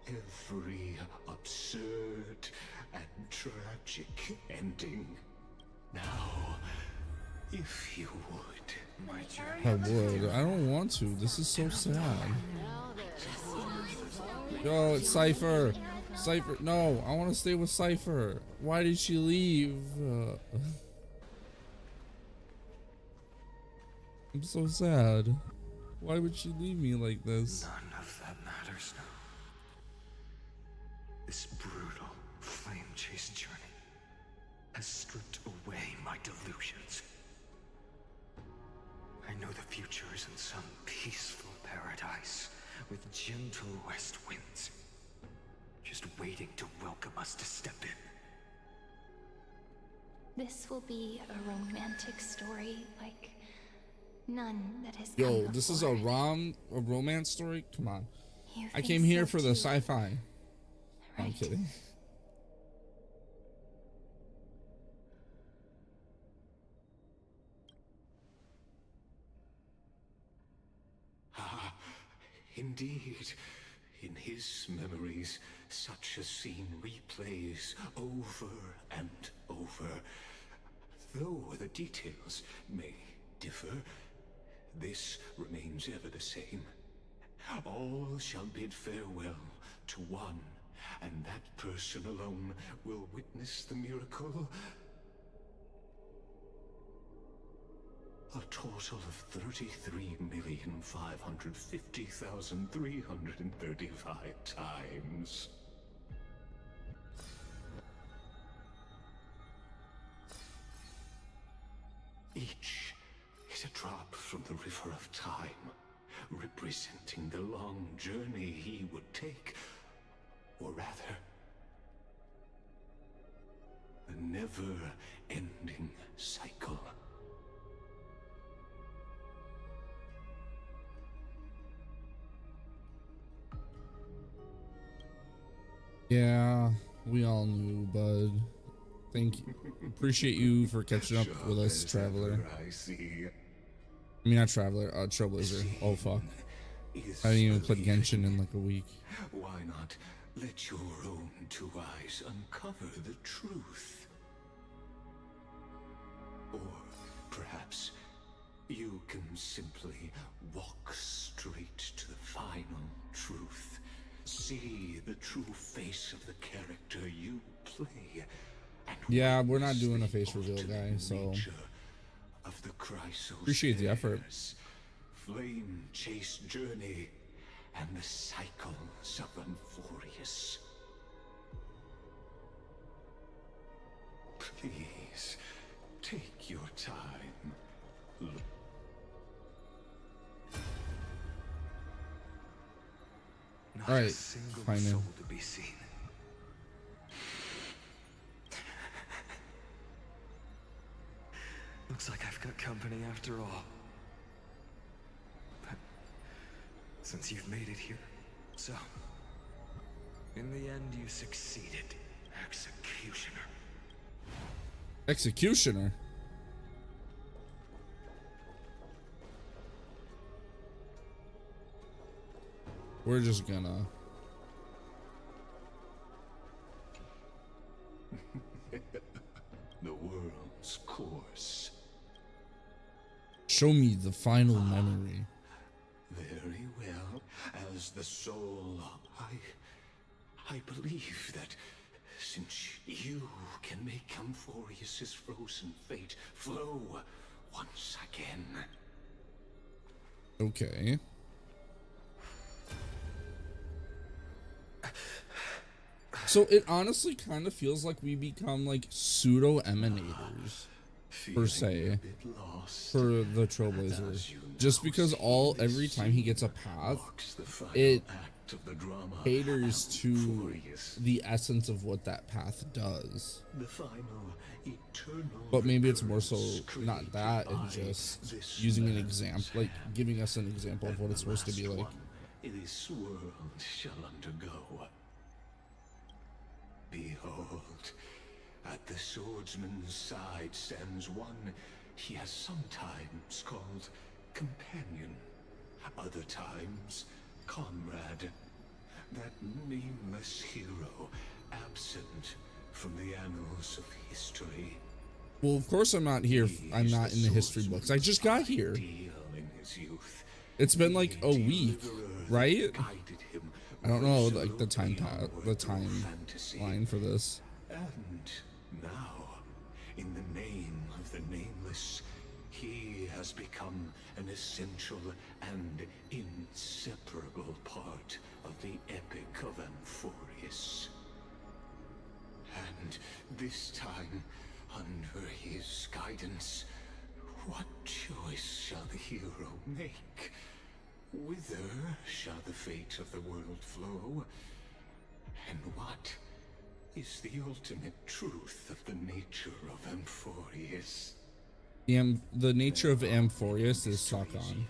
Every absurd and tragic ending. Now, if you would, my I would. I don't want to. This is so sad. Yo, it's Cypher. Cypher. No, I want to stay with Cypher. Why did she leave? I'm so sad. Why would she leave me like this? None of that matters now. This brutal flame chase journey has stripped away my delusions. I know the future is in some peaceful paradise with gentle west winds, just waiting to welcome us to step in. This will be a romantic story like none that has Yo, come this is a romance story? Come on. You I think came here so for the too, sci-fi. I'm right? kidding. Indeed, in his memories, such a scene replays over and over. Though the details may differ, this remains ever the same. All shall bid farewell to one, and that person alone will witness the miracle. A total of 33,550,335 times. Each is a drop from the river of time, representing the long journey he would take, or rather, a never-ending cycle. Yeah, we all knew, bud. Thank you. Appreciate you for catching up with us, Traveler. I see. I mean, not Traveler, Trailblazer. Oh, fuck. I haven't even played Genshin in like a week. Why not let your own two eyes uncover the truth? Or perhaps you can simply walk straight to the final truth. See the true face of the character you play. And yeah, we're not doing a face reveal, guy, so of the appreciate the effort. Flame chase journey and the cycles of Amphorius. Please take your time. Look. Not All right, a single fine soul then. to be seen. Looks like I've got company after all. But since you've made it here, so in the end you succeeded, Executioner. Executioner? We're just gonna... The world's course. Show me the final memory. Very well. As the soul, I believe that since you can make Amphorius's frozen fate flow once again. Okay. So it honestly kind of feels like we become like pseudo emanators, per se, for the Trailblazer. Just because every time he gets a path, it caters to the essence of what that path does. But maybe it's more so not that, and just using an example, like giving us an example of what it's supposed to be like. This world shall undergo. Behold, at the swordsman's side stands one he has sometimes called companion, other times comrade, that nameless hero absent from the annals of history. Well, of course I'm not here. I'm not in the history books. I just got here. It's been like a week, right? I don't know, like the timeline for this. And now, in the name of the nameless, he has become an essential and inseparable part of the epic of Amphorius. And this time, under his guidance, what choice shall the hero make? Whither shall the fate of the world flow? And what is the ultimate truth of the nature of Amphorius? The nature of Amphorius is Sakon.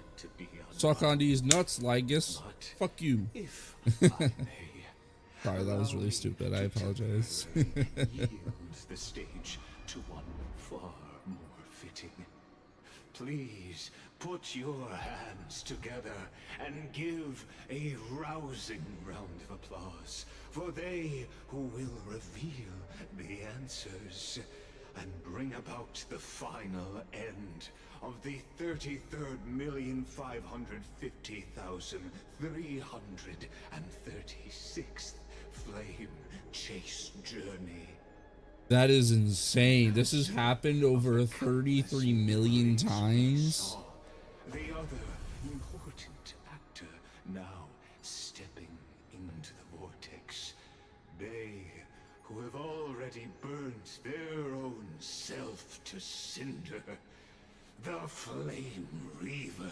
Sakon these nuts, Lygus. Fuck you. Sorry, that was really stupid. I apologize. Yields the stage to one far more fitting. Please put your hands together and give a rousing round of applause for they who will reveal the answers and bring about the final end of the 33,550,336th flame chase journey. That is insane. This has happened over 33 million times. The other important actor now stepping into the vortex. They who have already burnt their own self to cinder. The Flame Reaver.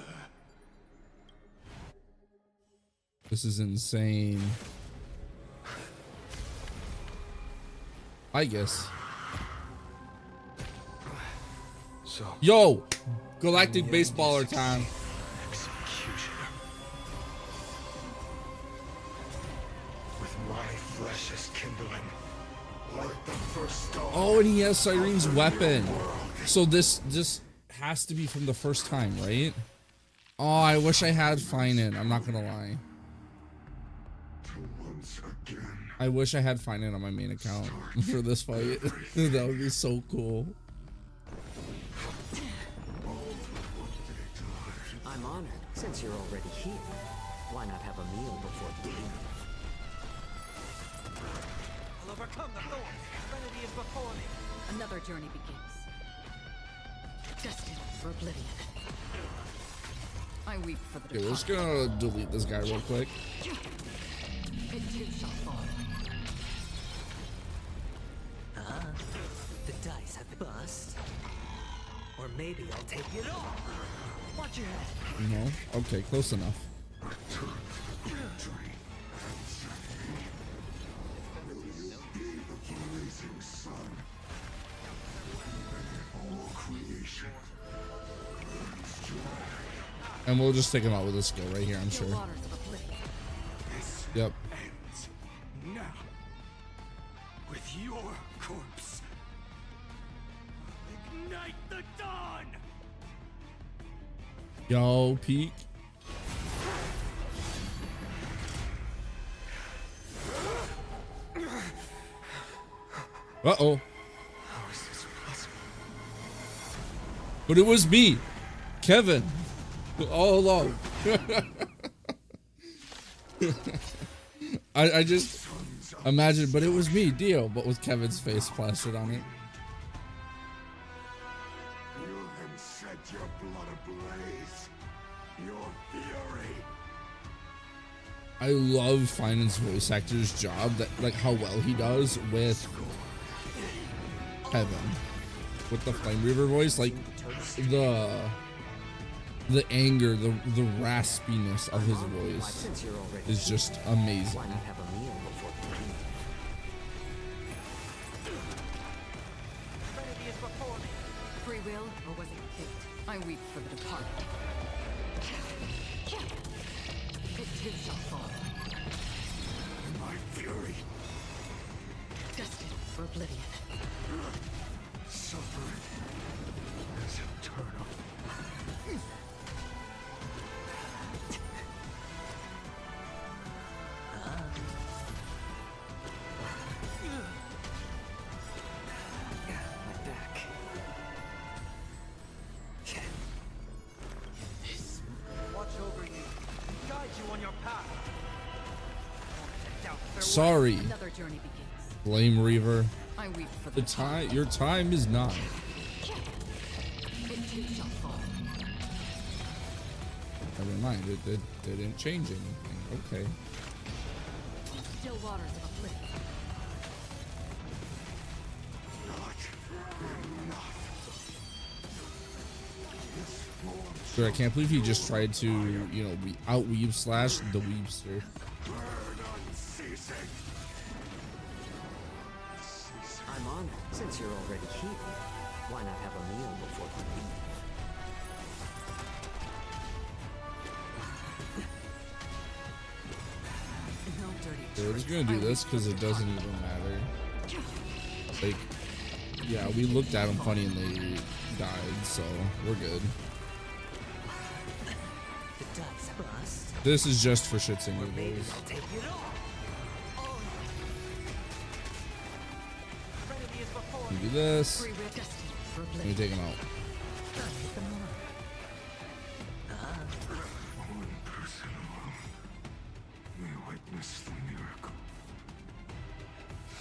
This is insane. I guess. So, yo, galactic baseballer time. Executioner. With my flesh as kindling, like the first dawn. Oh, and he has Cyrene's weapon. So this has to be from the first time, right? Oh, I wish I had Finan. I'm not gonna lie. I wish I had Finan on my main account for this fight. That would be so cool. I'm honored. Since you're already here, why not have a meal before dinner? I'll overcome the thorns. Serenity is before me. Another journey begins. Destined for oblivion. I weep for the Okay, we're just gonna delete this guy real quick. It too shall fall. The dice have bust. Or maybe I'll take it all. Watch your head. No? Okay, close enough. And we'll just take him out with this skill right here, I'm sure. Yep. Ends now. With your corpse. Ignite the dawn! Yo, peek. Uh-oh. How is this possible? But it was me, Kevin, all along. I just imagine, but it was me, Dio, but with Kevin's face plastered on it. You have set your blood ablaze. Your fury. I love Finan's voice actor's job, that like how well he does with Kevin, with the Flame Reaver voice, like the anger, the raspiness of his voice is just amazing. Why not have a meal before dinner? Serenity is before me. Free will, or was it fate? I weep for the departed. It too shall fall. My fury. Destined for oblivion. Suffering is eternal. My back. Watch over you. Guide you on your path. Sorry, Another journey begins. Flame Reaver. I weep for The time, your time is not. It too shall fall. Never mind, it didn't change anything. Okay. Still waters of oblivion. Sure, I can't believe he just tried to, you know, out-weave slash the weebster. I'm honored. Since you're already here, why not have a meal before dinner? No dirty. Yeah, we're just gonna do this because it doesn't even matter. Like, yeah, we looked at him funny and they died, so we're good. the dice bust. This is just for shits and Maybe giggles. I'll take it all. You do this. Let me take him out. One person alone may witness the miracle.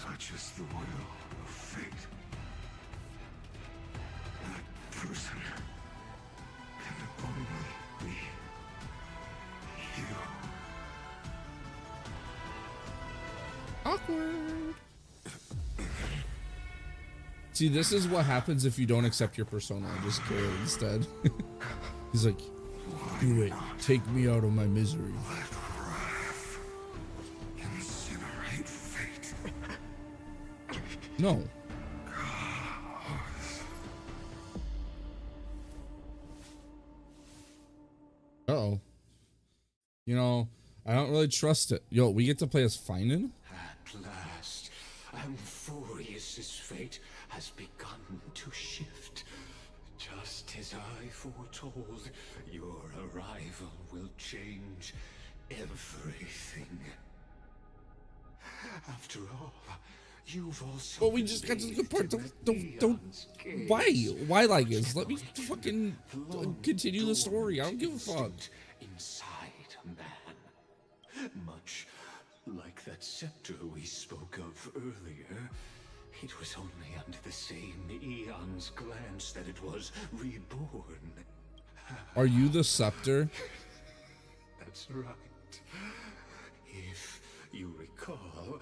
Such is the will of fate. That person can only be you. Awkward. See, this is what happens if you don't accept your persona and just kill it instead. He's like, do it. Take me out of my misery. Let wrath incinerate fate. No. Uh-oh. You know, I don't really trust it. Yo, we get to play as Finan? At last, Amphorius's fate has begun to shift. Just as I foretold, your arrival will change everything. After all, you've also. But we just got to the good part. Don't. Why like this? Let me fucking continue the story. I don't give a fuck. Inside a man, much like that scepter we spoke of earlier. It was only under the same Eon's glance that it was reborn. Are you the scepter? That's right. If you recall,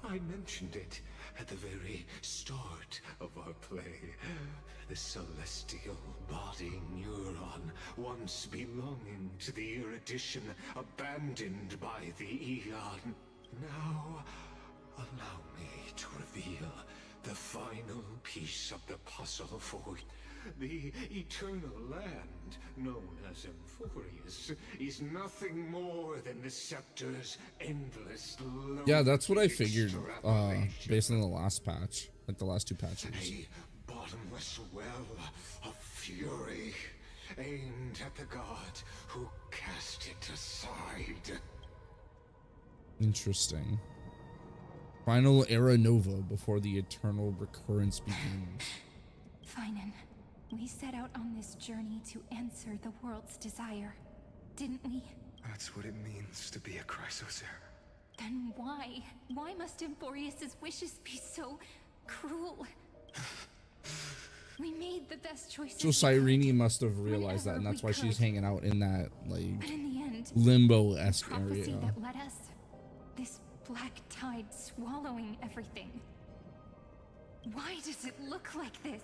I mentioned it at the very start of our play. The celestial body neuron, once belonging to the Erudition, abandoned by the Eon. Now, allow me to reveal the final piece of the puzzle for the eternal land known as Amphorius is nothing more than the scepter's endless load. Yeah, that's what I figured, based on the last patch, like the last two patches. A bottomless well of fury aimed at the god who cast it aside. Interesting. Final era nova before the eternal recurrence begins. Finan, we set out on this journey to answer the world's desire, didn't we? That's what it means to be a Chrysosaur. Then why? Why must Amphorius's wishes be so cruel? We made the best choices. So Cyrene must have realized that, and that's why she's hanging out in that like but in the end, limbo-esque prophecy area. that led us, this black tide swallowing everything. Why does it look like this?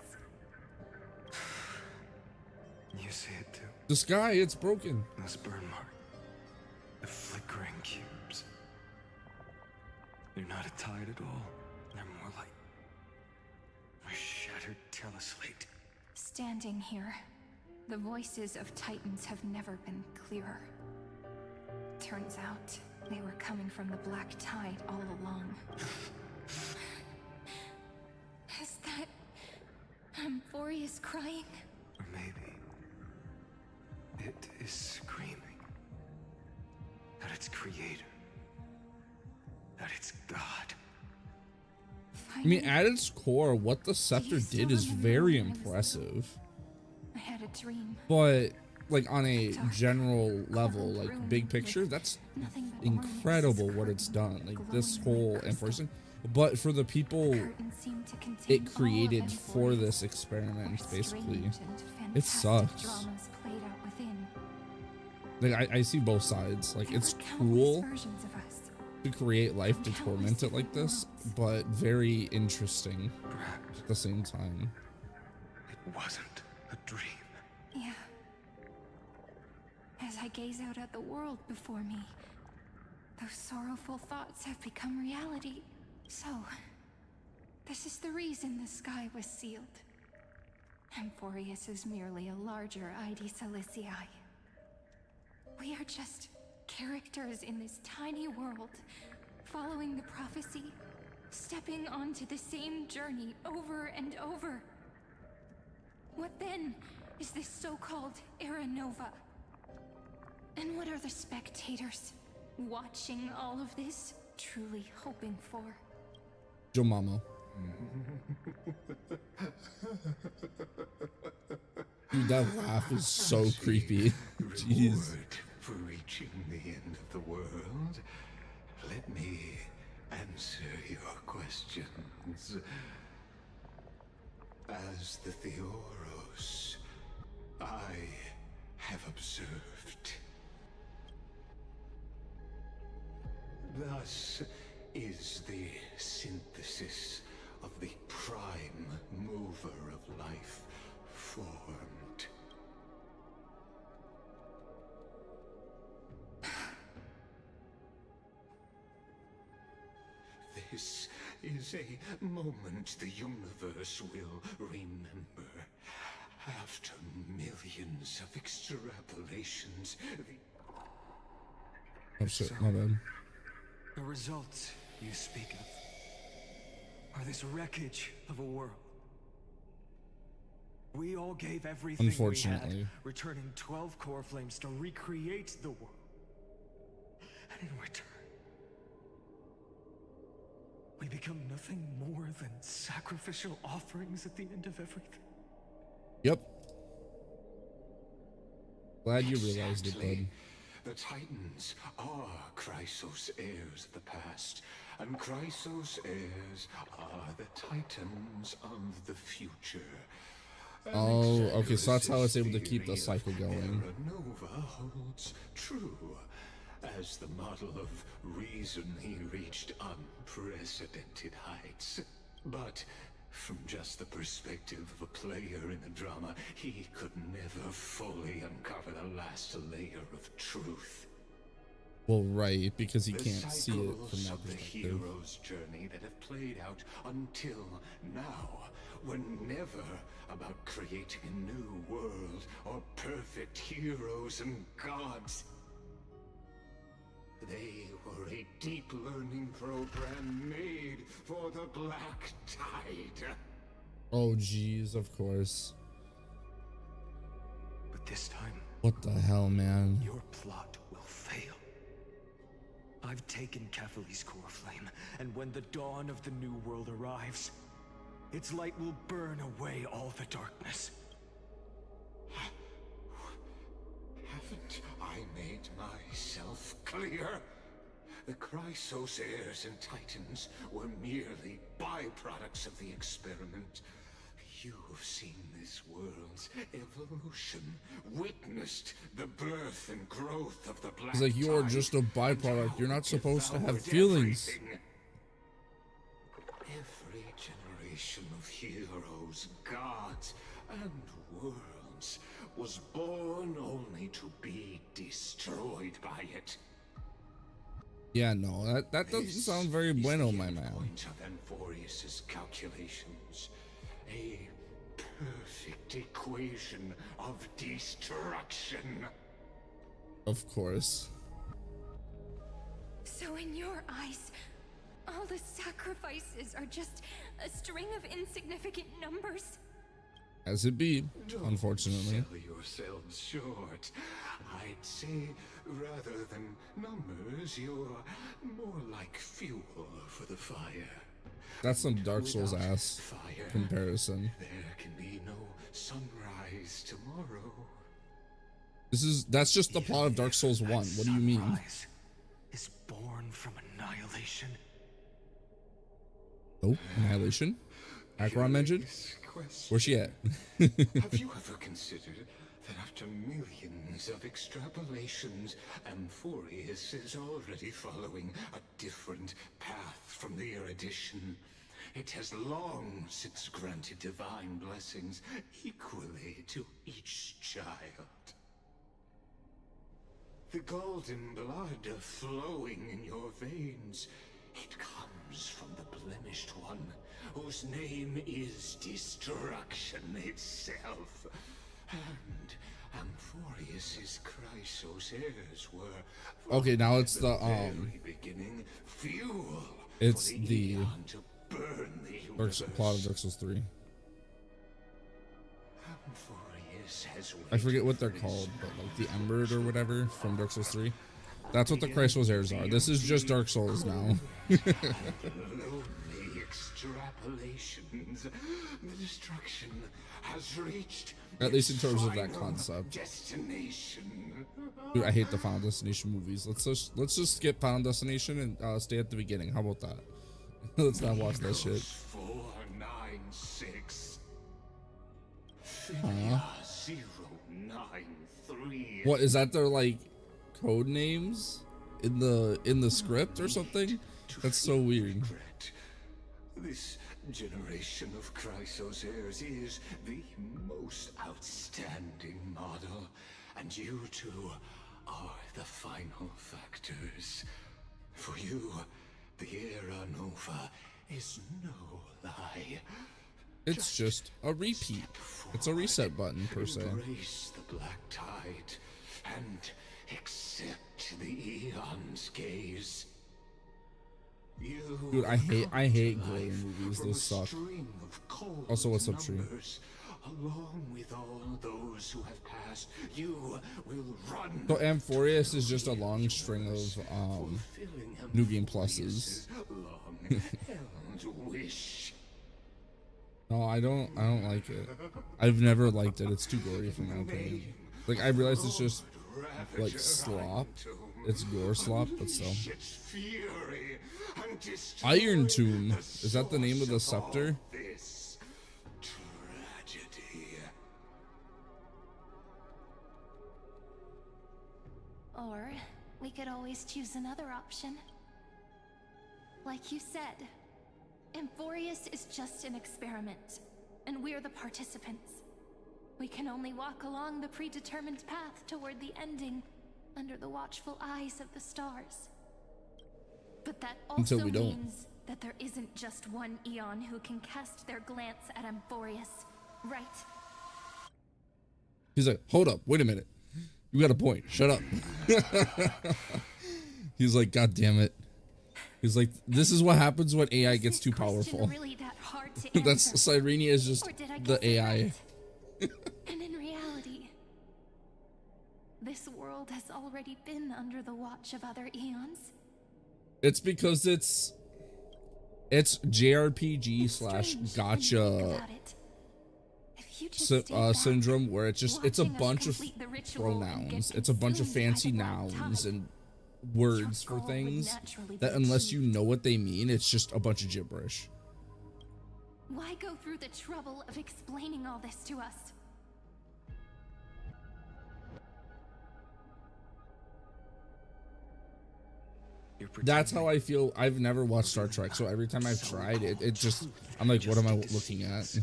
You see it too. The sky, it's broken. This burn mark. The flickering cubes. They're not a tide at all. They're more like a shattered teleslate. Standing here, the voices of Titans have never been clearer. Turns out, they were coming from the black tide all along. Is that Amphorius crying? Or maybe it is screaming at its creator, at its god. I mean, at its core, what the scepter did is very impressive. I had a dream. But like on a general level, like big picture, that's incredible what it's done. Like this whole enforcement. But for the people it created for this experiment, basically, it sucks. Like I see both sides. Like it's cruel to create life to torment it like this, but very interesting at the same time. It wasn't a dream. Yeah. As I gaze out at the world before me, those sorrowful thoughts have become reality. So, this is the reason the sky was sealed. Amphorius is merely a larger ID Silicii. We are just characters in this tiny world, following the prophecy, stepping onto the same journey over and over. What then is this so-called Era Nova? And what are the spectators watching all of this truly hoping for? Joe Mamo. Dude, that laugh is so creepy. Jeez. Reward for reaching the end of the world. Let me answer your questions. As the Theoros, I have observed. Thus is the synthesis of the prime mover of life formed. This is a moment the universe will remember. After millions of extrapolations, Oh shit, my bad. The results you speak of are this wreckage of a world. We all gave everything we Unfortunately. had, returning 12 core flames to recreate the world. And in return, we become nothing more than sacrificial offerings at the end of everything. Yep. Glad you realized it, bud. The Titans are Chrysos heirs of the past, and Chrysos heirs are the Titans of the future. Oh, okay, so that's how it's able to keep the cycle going. Nova holds true. As the model of reason, he reached unprecedented heights. But from just the perspective of a player in the drama, he could never fully uncover the last layer of truth. Well, right, because he can't see it cycles from that of the perspective. hero's journey that have played out until now were never about creating a new world or perfect heroes and gods. They were a deep learning program made for the Black Tide. Oh, jeez, of course. But this time, What the hell, man? your plot will fail. I've taken Catholi's core flame, and when the dawn of the new world arrives, its light will burn away all the darkness. Haven't I made myself clear? The Chrysos heirs and Titans were merely byproducts of the experiment. You've seen this world's evolution, witnessed the birth and growth of the Black It's like you're Tide, just a and byproduct. how You're not it supposed to have devoured feelings. everything. Every generation of heroes, gods, and worlds was born only to be destroyed by it. Yeah, no, that doesn't sound very bueno, my man. Point of Amphorius's calculations, a perfect equation of destruction. Of course. So in your eyes, all the sacrifices are just a string of insignificant numbers? As it be, Don't unfortunately. sell yourselves short. I'd say, rather than numbers, you're more like fuel for the fire. That's some Dark Souls Without ass fire, comparison. there can be no sunrise tomorrow. That's just the plot of Dark Souls 1. What do you mean? Sunrise is born from annihilation. Oh, Annihilation? Acheron mentioned? Where's she at? Have you ever considered that after millions of extrapolations, Amphorius is already following a different path from the erudition? It has long since granted divine blessings equally to each child. The golden blood flowing in your veins, it comes from the blemished one, whose name is destruction itself. And Amphorius's Chrysos heirs were, Okay, now it's the very beginning, fuel it's for the the Eon to burn the universe. plot of Dark Souls 3. I forget what they're called, but like the Embered or whatever from Dark Souls 3. That's what the Christ Souls heirs are. This is just Dark Souls now. Lonely extrapolations. The destruction has reached At least in terms of that concept. Destination. Dude, I hate the Final Destination movies. Let's just skip Final Destination and stay at the beginning. How about that? Let's not watch that shit. 496. Huh? 093. What is that? Their like code names in the script or something? That's so weird. This generation of Chrysos heirs is the most outstanding model, and you two are the final factors. For you, the Era Nova is no lie. It's just a repeat. It's a reset button per se. Embrace the black tide and accept the Eon's gaze. Dude, I hate Glory movies. Those suck. Also, what's up, Tree? Along with all those who have passed, you will run. So Amphorius is just a long string of New Game Pluses. No, I don't like it. I've never liked it. It's too gory for my opinion. Like, I realize it's just like slop. It's gore slop, but still. Iron Tomb. Is that the name of the scepter? Or we could always choose another option. Like you said, Amphorius is just an experiment, and we're the participants. We can only walk along the predetermined path toward the ending, under the watchful eyes of the stars. But that also means that there isn't just one Eon who can cast their glance at Amphorius, right? He's like, hold up, wait a minute. You got a point. Shut up. He's like, God damn it. He's like, this is what happens when AI gets too powerful. Really that hard to That's Cyrene is just the AI. And in reality, this world has already been under the watch of other Eons. It's because it's JRPG slash gotcha syndrome, where it's a bunch of pronouns. It's a bunch of fancy nouns and words for things that unless you know what they mean, it's just a bunch of gibberish. Why go through the trouble of explaining all this to us? That's how I feel. I've never watched Star Trek, so every time I've tried it, it just, I'm like, what am I looking at?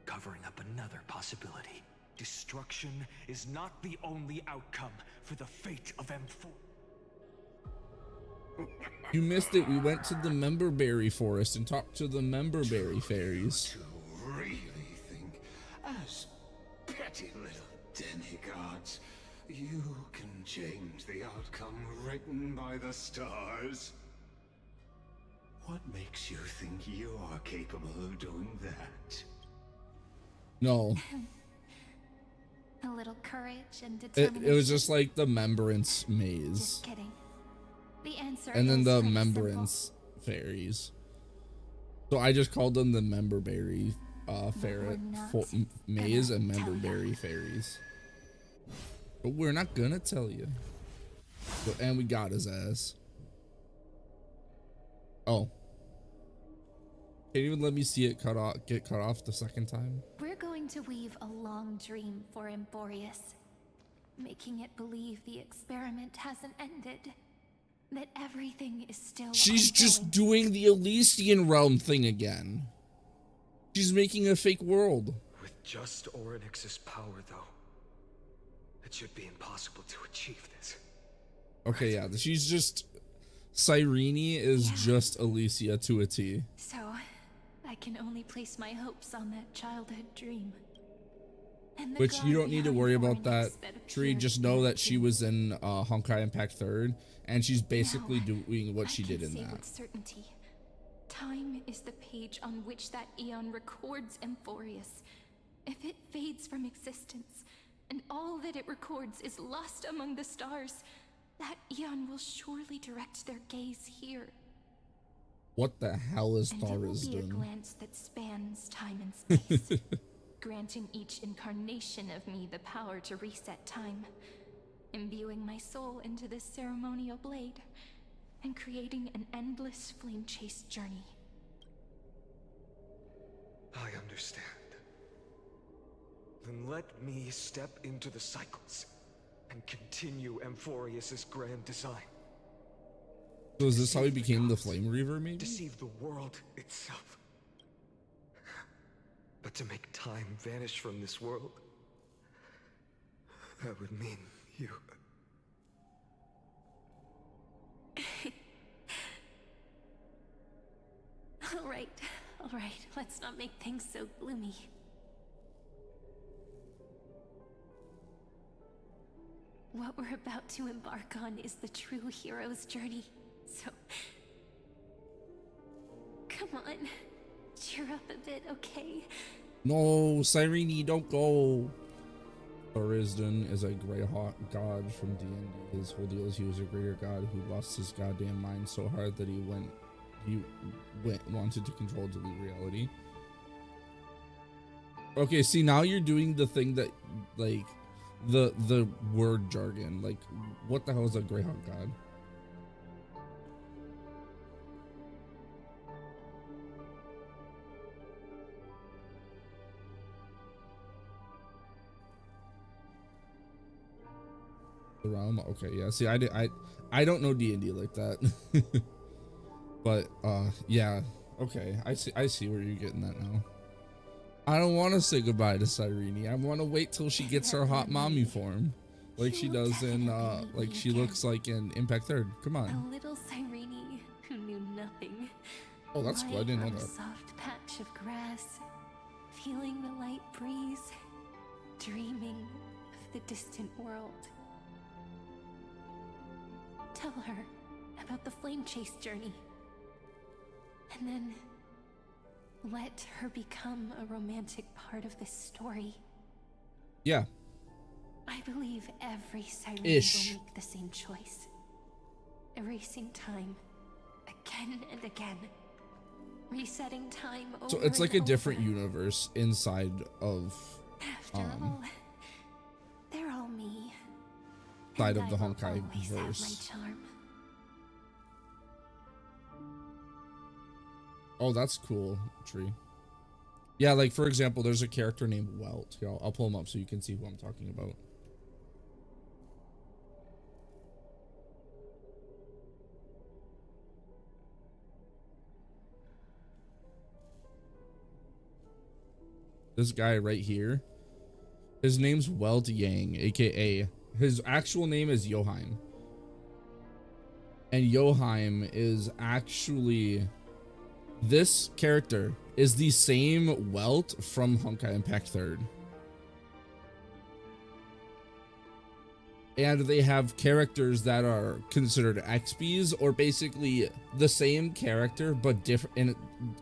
Covering up another possibility. Destruction is not the only outcome for the fate of M4. You missed it. We went to the Memberberry Forest and talked to the Memberberry fairies. Really think, as petty little demigods, you can change the outcome written by the stars? What makes you think you are capable of doing that? No. A little courage and determination. It was just like the Membrance maze. Just kidding. The answer and then is the pretty Membrance fairies. So I just called them the Memberberry ferret maze and Memberberry fairies. But we're not gonna tell you. So, and we got his ass. Oh. Can't even let me see it get cut off the second time. We're going to weave a long dream for Amphorius, making it believe the experiment hasn't ended, that everything is still She's ongoing. just doing the Elysian realm thing again. She's making a fake world. With just Orynyx's power, though, it should be impossible to achieve this. Okay, yeah, she's just... Cyrene is just Elysia to a T. So, I can only place my hopes on that childhood dream. And the Which you don't need to worry about that, that Tree. Just know that she was in Honkai Impact 3rd, and she's basically doing what she did in that. With certainty, time is the page on which that Eon records Amphorius, If it fades from existence, and all that it records is lost among the stars, that eon will surely direct their gaze here. What the hell is And it will be a SYTSTEM? glance that spans time and space, granting each incarnation of me the power to reset time, imbuing my soul into this ceremonial blade, and creating an endless flame-chased journey. I understand. Then let me step into the cycles and continue Amphorius's grand design. So is this how he became the Flame Reaver, maybe? Deceive the world itself. But to make time vanish from this world, that would mean you. All right, let's not make things so gloomy. What we're about to embark on is the true hero's journey, so... Come on, cheer up a bit, okay? No, Cyrene, don't go. Thorisden is a great god from D&D. His whole deal is he was a greater god who lost his goddamn mind so hard that he wanted to control delete reality. Okay, see, now you're doing the thing that, like, the word jargon. Like, what the hell is a Greyhawk god? The realm. Okay, yeah. See, I don't know D&D like that. But yeah. Okay, I see where you're getting that now. I don't want to say goodbye to Cyrene. I want to wait till she gets her hot mommy form, like she does in like she looks like in Impact Third. Come on. A little Cyrene who knew nothing. Oh, that's cool. I didn't know Lying on that. a soft patch of grass, feeling the light breeze, dreaming of the distant world. Tell her about the flame chase journey, and then let her become a romantic part of this story. Yeah. I believe every Cyrene will make the same choice. Erasing time again and again. Resetting time over. So it's like a and different over. universe inside of After all, they're all me. side And of the I will Honkai always have my verse. charm. Oh, that's cool, Tree. Yeah, like for example, there's a character named Welt. Here, I'll pull him up so you can see who I'm talking about. This guy right here, his name's Welt Yang, aka his actual name is Joheim. And Joheim is actually, this character is the same Welt from Honkai Impact 3rd. And they have characters that are considered XPs, or basically the same character but different, and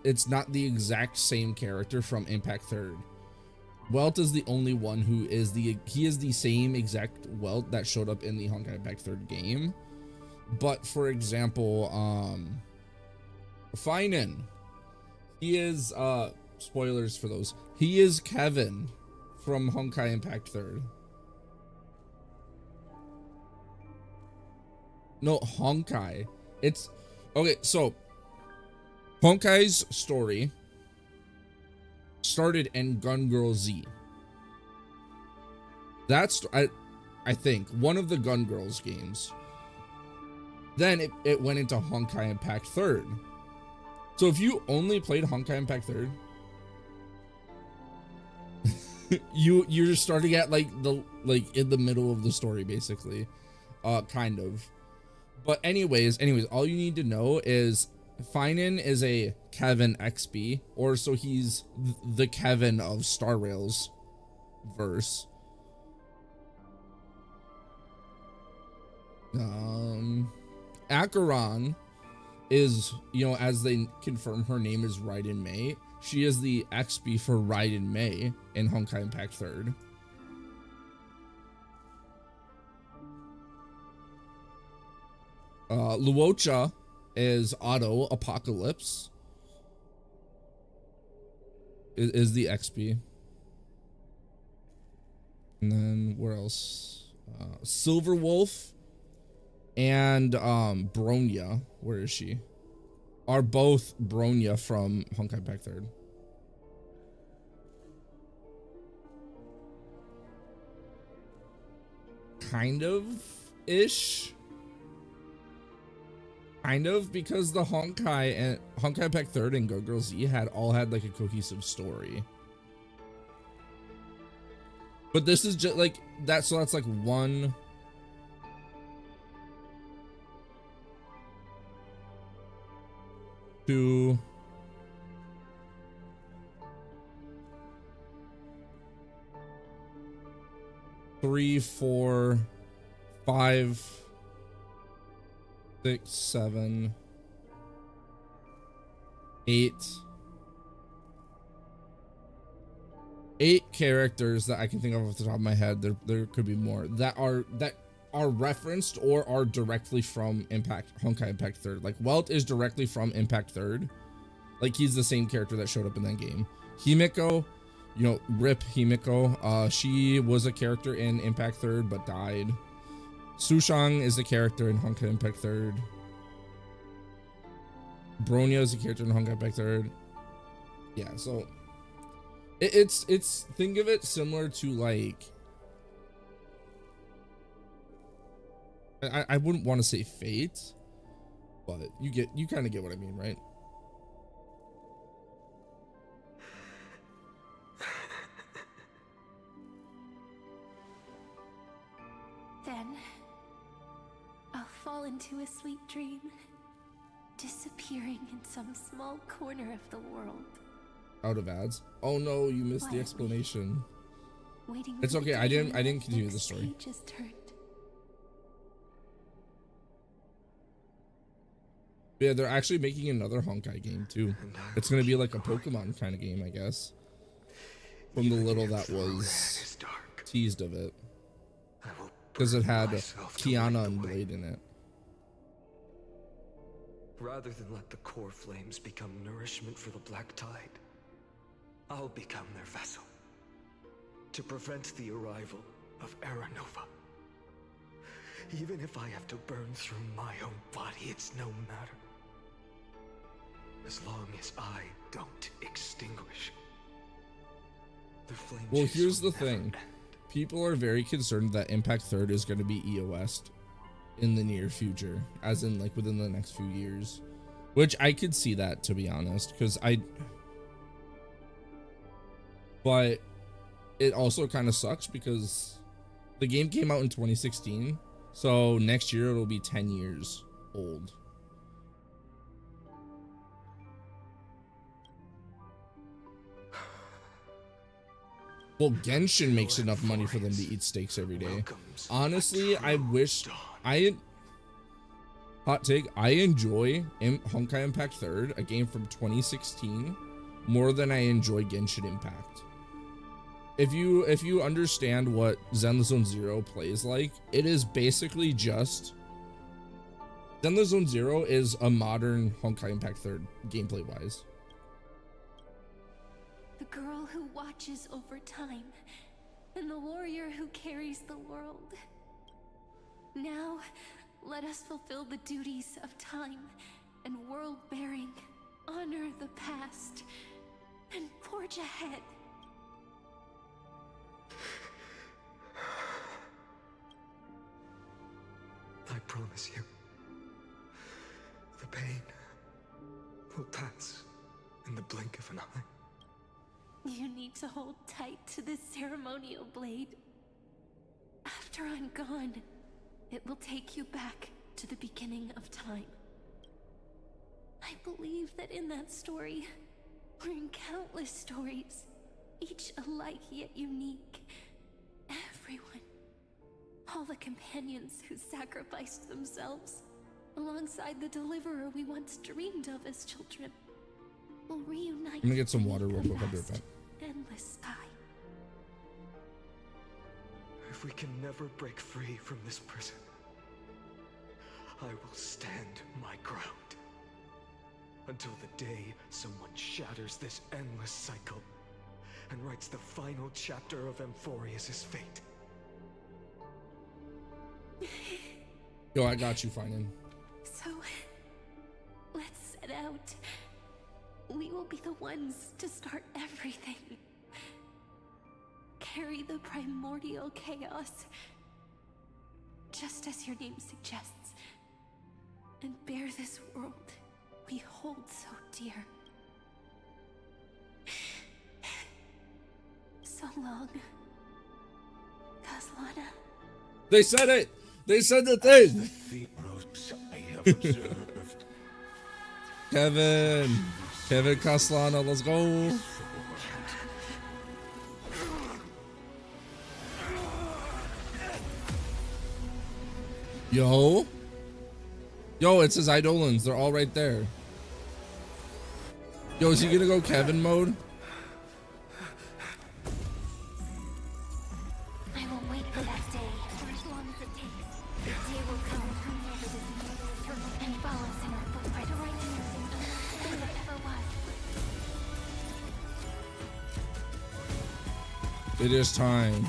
it's not the exact same character from Impact 3rd. Welt is the only one who is he is the same exact Welt that showed up in the Honkai Impact 3rd game. But for example, Finan, he is spoilers for those. He is Kevin from Honkai Impact 3rd. No, Honkai. It's okay, so Honkai's story started in Gun Girl Z. That's I think one of the Gun Girls games. Then it went into Honkai Impact 3rd. So if you only played Honkai Impact 3rd, you're starting at like in the middle of the story basically. Kind of. But anyways, all you need to know is Finan is a Kevin XP, or so he's the Kevin of Star Rail's verse. Acheron is, as they confirm, her name is Raiden May. she is the XP for Raiden Mei in Honkai Impact 3rd. Luocha is Auto Apocalypse. Is the XP. And then where else? Silver Wolf and Bronya, where is she? Are both Bronya from Honkai Impact 3rd. Kind of ish. Kind of, because the Honkai and Honkai Impact 3rd and Go Girl Z had like a cohesive story. But this is just like that, so that's like 1, 2, 3, 4, 5, 6, 7, 8. 8 characters that I can think of off the top of my head. There could be more that are referenced or are directly from Honkai Impact 3rd. Like Welt is directly from Impact 3rd. Like he's the same character that showed up in that game. Himiko, you know, rip Himiko. She was a character in Impact 3rd but died. Sushang is a character in Honkai Impact 3rd. Bronya is a character in Honkai Impact 3rd. Yeah, so it's think of it similar to like, I wouldn't want to say Fate, but you kind of get what I mean, right? Then I'll fall into a sweet dream, disappearing in some small corner of the world. Out of ads. Oh no, you missed the explanation. Waiting. It's okay. I didn't continue the story. Just turned. Yeah, they're actually making another Honkai game too. It's gonna be like a Pokemon kind of game, I guess. From the little that was teased of it, because it had Kiana and Blade in it. Rather than let the core flames become nourishment for the Black Tide, I'll become their vessel to prevent the arrival of Era Nova. Even if I have to burn through my own body, it's no matter. As long as I don't extinguish the flame. Well, here's the thing. People are very concerned that Impact 3rd is going to be EOS'd in the near future, as in like within the next few years, which I could see that, to be honest, because but it also kind of sucks because the game came out in 2016, so next year it'll be 10 years old. Well, Genshin makes enough money for them to eat steaks every day. Honestly, I wish hot take, I enjoy Honkai Impact 3rd, a game from 2016, more than I enjoy Genshin Impact. If you understand what Zenless Zone Zero plays like, it is basically just Zenless Zone Zero is a modern Honkai Impact 3rd gameplay wise. The girl who watches over time, and the warrior who carries the world. Now, let us fulfill the duties of time and world-bearing, honor the past, and forge ahead. I promise you, the pain will pass in the blink of an eye. You need to hold tight to this ceremonial blade. After I'm gone, it will take you back to the beginning of time. I believe that in that story, or in countless stories, each alike yet unique, everyone, all the companions who sacrificed themselves, alongside the deliverer we once dreamed of as children, will reunite. I'm gonna get some water real quick. I'll be right back. Endless sky. If we can never break free from this prison, I will stand my ground. Until the day someone shatters this endless cycle and writes the final chapter of Amphorius' fate. Yo, I got you, Finan. So, let's set out. We will be the ones to start everything. Carry the primordial chaos, just as your name suggests, and bear this world we hold so dear. So long, Kaslana. They said it! They said the thing! Kevin Kaslana, let's go. Yo, it's his Eidolons. They're all right there. Yo, is he gonna go Kevin mode? I will wait for that day for as long as it takes. The day will come whenever this mortal turtle and follows in our footprints to write anything than that ever was. It is time.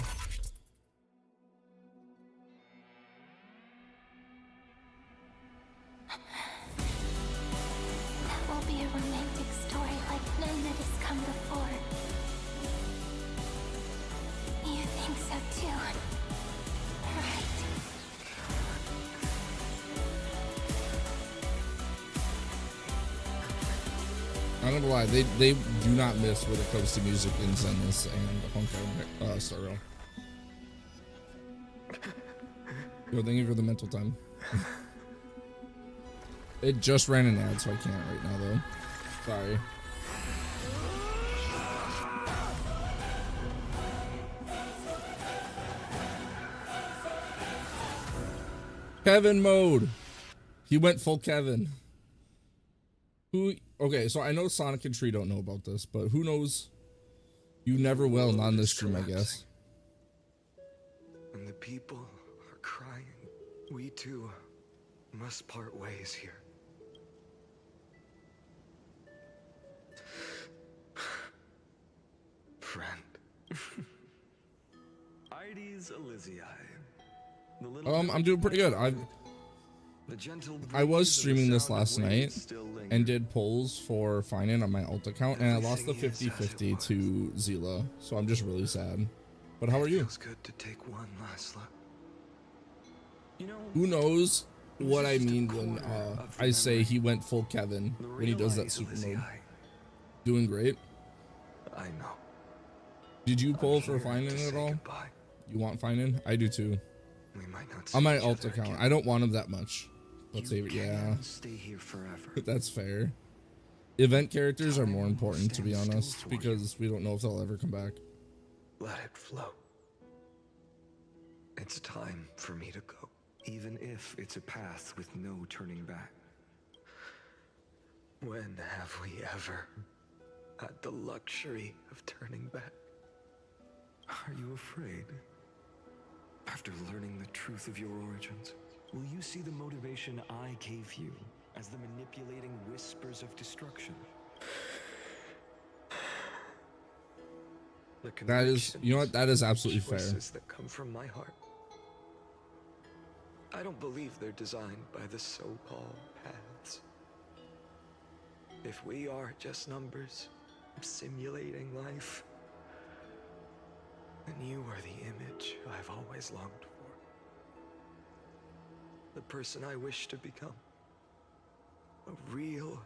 Will be a romantic story like none that has come before. You think so too, right? I'm not gonna lie, they do not miss when it comes to music in Zenless and Honkai Star Rail. Yo, thank you for the mental time. It just ran an ad, so I can't right now though. Sorry. Kevin mode. He went full Kevin. Who? Okay, so I know Sonic and Tree don't know about this, but who knows? You never will, not on this stream, I guess. And the people are crying. We too must part ways here. Friend. Ides Elysiae. I'm doing pretty good. I was streaming this last night and did polls for Finan on my alt account, and I lost the 50-50 to Zila, so I'm just really sad. But how are you? Feels good to take one last look. You know, Who knows what I mean when I say he went full Kevin when he does that super mode. Doing great. I know. Did you poll for Finan at all? Goodbye. You want Finan? I do too. We might not On my see each alt other account. again. I don't want him that much. Let's say, yeah. Stay here forever. That's fair. Event characters are more important, to be honest, because we don't know if they'll ever come back. Let it flow. It's time for me to go, even if it's a path with no turning back. When have we ever had the luxury of turning back? Are you afraid? After learning the truth of your origins, will you see the motivation I gave you as the manipulating whispers of destruction? That is, you know what? That is absolutely fair. Choices that come from my heart. I don't believe they're designed by the so-called paths. If we are just numbers simulating life, then you are the image I've always longed for. The person I wish to become. A real,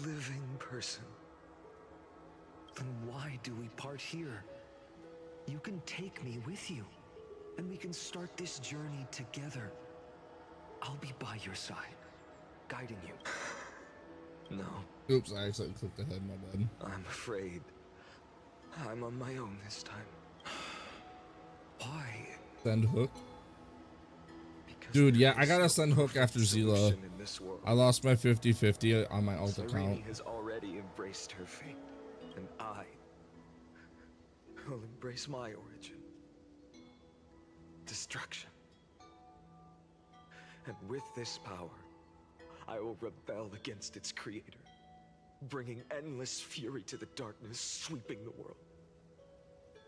living person. Then why do we part here? You can take me with you, and we can start this journey together. I'll be by your side, guiding you. No. Oops, I accidentally clicked ahead, my bad. I'm afraid I'm on my own this time. Why? Send hook. Dude, yeah, I gotta send hook after Zila. I lost my 50-50 on my alt account. embraced her fate, and I will embrace my origin. Destruction. And with this power, I will rebel against its creator, bringing endless fury to the darkness sweeping the world.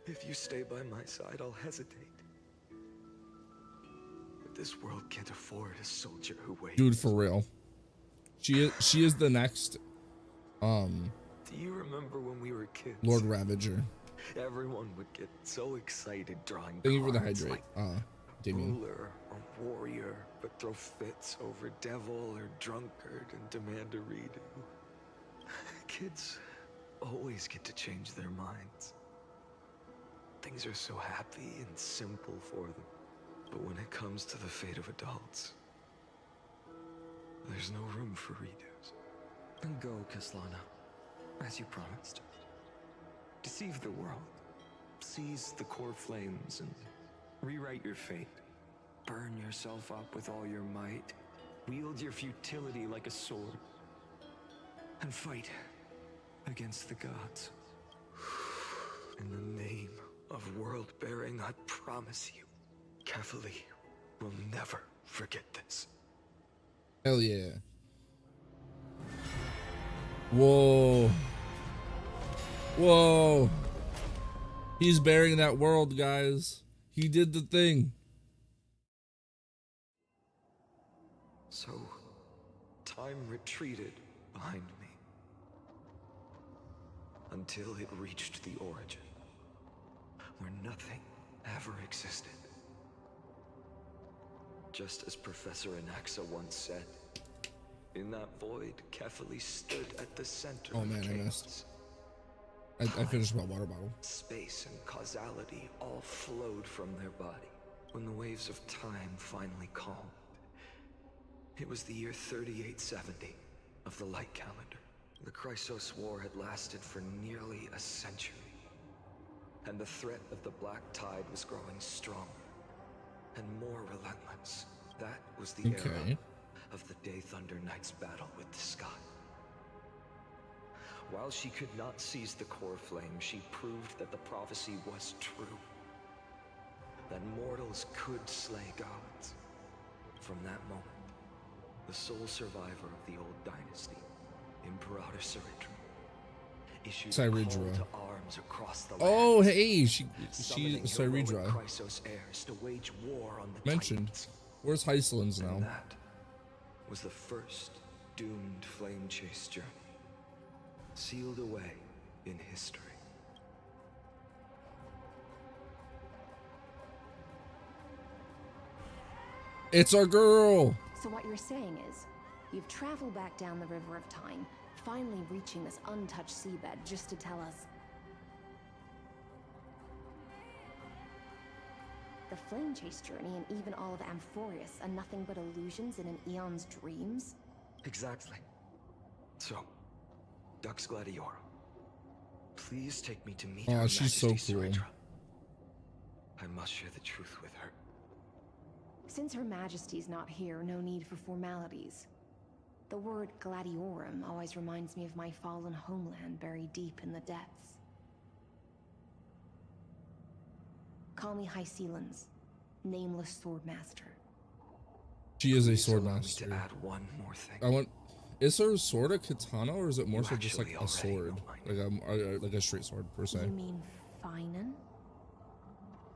If you stay by my side, I'll hesitate. But this world can't afford a soldier who waits. Dude, for real. She is the next Do you remember when we were kids? Lord Ravager. Everyone would get so excited drawing Thank you for the cards hydrate. like Damien. ruler or warrior, but throw fits over devil or drunkard and demand a redo. Kids always get to change their minds. Things are so happy and simple for them. But when it comes to the fate of adults, there's no room for redos. And go, Kaslana, as you promised. Deceive the world. Seize the core flames and rewrite your fate. Burn yourself up with all your might. Wield your futility like a sword. And fight against the gods. In the name of world bearing, I promise you, Kefali will never forget this. Hell yeah. Whoa. Whoa. He's bearing that world, guys. He did the thing. So, time retreated behind me. Until it reached the origin, where nothing ever existed. Just as Professor Anaxa once said, in that void, Kefali stood at the center Oh of man, chaos. I missed. I finished my water bottle. Space and causality all flowed from their body. When the waves of time finally calmed, it was the year 3870 of the light calendar. The Chrysos War had lasted for nearly a century, and the threat of the Black Tide was growing stronger and more relentless. That was the era of the Day Thunder Knight's battle with the sky. While she could not seize the core flame, she proved that the prophecy was true. That mortals could slay gods. From that moment, the sole survivor of the old dynasty, Imperator Cyritra, issued a call to arms across the land. Oh, hey, she's Cyritra. Cyritra. To wage war on the Mentioned. Titans. Where's Heislands And now? that was the first doomed flame chase journey, sealed away in history. It's our girl. So what you're saying is, you've traveled back down the River of Time, finally reaching this untouched seabed just to tell us the flame chase journey and even all of Amphorius are nothing but illusions in an eon's dreams? Exactly. So, Dux Gladiorum, please take me to meet Her she's so Majesty cool. Cyritra. I must share the truth with her. Since Her Majesty's not here, no need for formalities. The word Gladiorum always reminds me of my fallen homeland buried deep in the depths. Call me Hysealans, nameless swordmaster. She is a Please sword allow me master. to add one more thing. I want. Is her sword a katana or is it more You so just like actually a sword, like a straight sword per se? You mean Finan?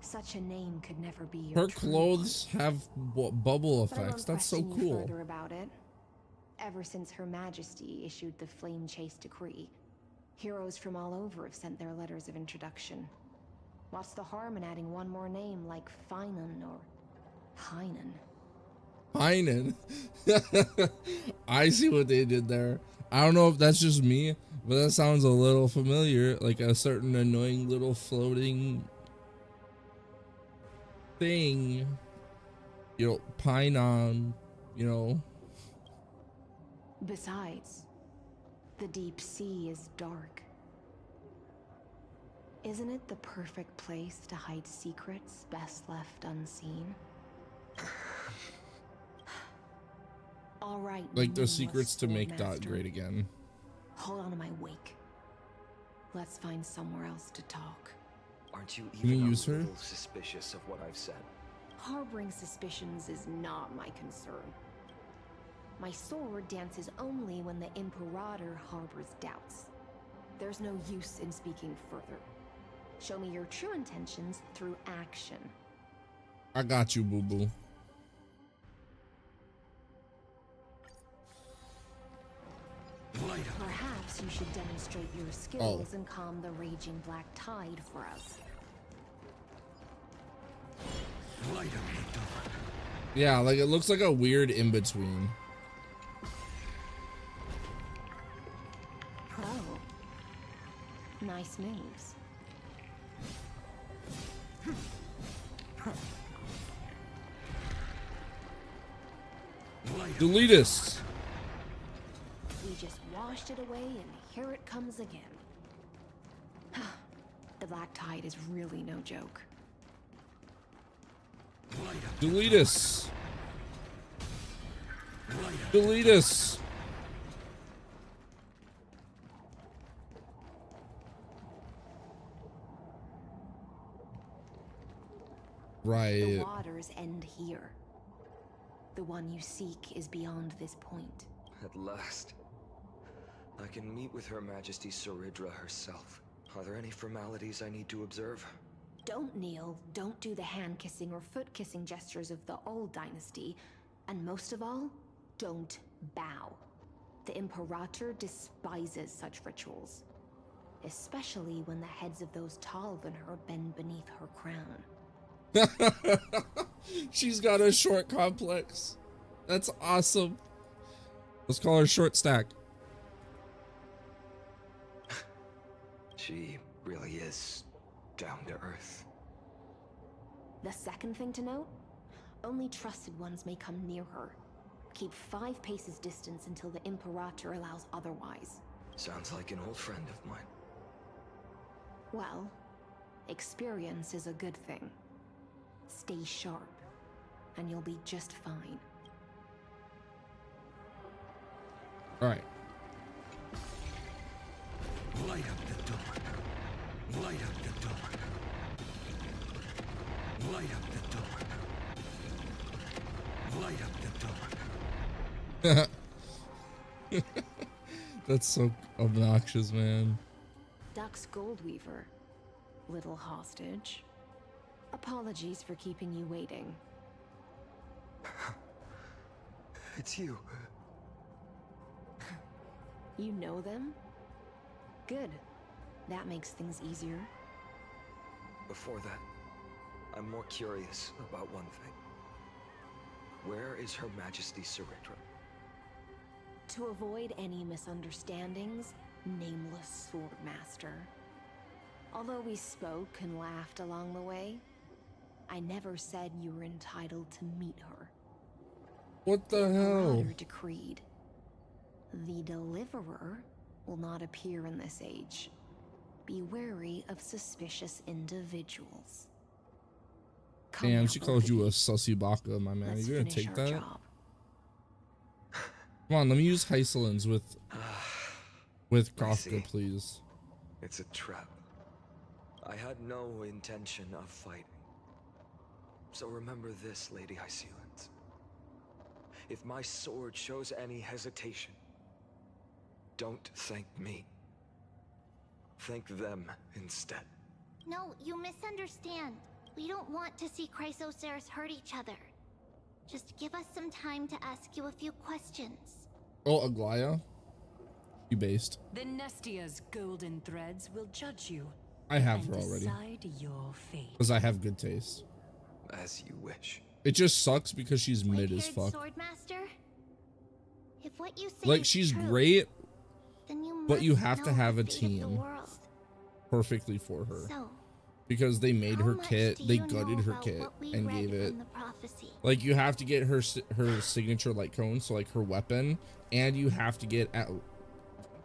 Such a name could never be your Her true clothes have bubble But I effects. won't That's so question you cool. further about it. Ever since Her Majesty issued the Flame Chase Decree, heroes from all over have sent their letters of introduction. What's the harm in adding one more name like Finan or Hynan? Heinen. I see what they did there. I don't know if that's just me, but that sounds a little familiar, like a certain annoying little floating thing. You know, pine on, you know. Besides, the deep sea is dark. Isn't it the perfect place to hide secrets best left unseen? All right. Like the nameless secrets to make Dot Swordmaster. great again. call on my wake. Let's find somewhere else to talk. Aren't you Can you even use a her? little suspicious of what I've said? Harboring suspicions is not my concern. My sword dances only when the Imperator harbors doubts. There's no use in speaking further. Show me your true intentions through action. I got you, boo-boo. Perhaps you should demonstrate your skills and calm the raging black tide for us. Yeah, like it looks like a weird in-between. Pro. Nice moves. Deletus. We just washed it away and here it comes again. The black tide is really no joke. Deletus. Deletus. Right. The waters end here. The one you seek is beyond this point. At last. I can meet with Her Majesty Saridra herself. Are there any formalities I need to observe? Don't kneel, don't do the hand-kissing or foot-kissing gestures of the old dynasty, and most of all, don't bow. The Imperator despises such rituals, especially when the heads of those taller than her bend beneath her crown. She's got a short complex. That's awesome. Let's call her Short Stack. She really is down to earth. The second thing to note, only trusted ones may come near her. Keep 5 paces distance until the Imperator allows otherwise. Sounds like an old friend of mine. Well, experience is a good thing. Stay sharp, and you'll be just fine. All right. Light up the door. Light up the door. Light up the door. Light up the door. That's so obnoxious, man. Duck's Goldweaver, little hostage. Apologies for keeping you waiting. It's you. You know them? Good. That makes things easier. Before that, I'm more curious about one thing. Where is Her Majesty Saridra? To avoid any misunderstandings, nameless Swordmaster. Although we spoke and laughed along the way, I never said you were entitled to meet her. What the hell? Imperator decreed. The Deliverer will not appear in this age. Be wary of suspicious individuals. Come Damn, now, she both called of you a sussy baka, my man. Let's You gonna finish take our that? job. Come on, let me use Hysolins with I Kafka, see. please. It's a trap. I had no intention of fighting. So remember this, Lady Hysolins. If my sword shows any hesitation, don't thank me. Thank them instead. No, you misunderstand. We don't want to see Chrysoceres hurt each other. Just give us some time to ask you a few questions. Oh, Aglaya? You based. The Nestia's golden threads will judge you. I have and her already. Decide your fate. Because I have good taste. As you wish. It just sucks because she's mid as White-haired fuck. Swordmaster? If what you say Like, is she's true, great, then you but you must have to know have the a fate of the team world. perfectly for her. So, Because they made how her much kit, do they you know gutted her about kit what we and read gave it. from the prophecy? Like, you have to get her signature light cone, so like her weapon, and you have to get at.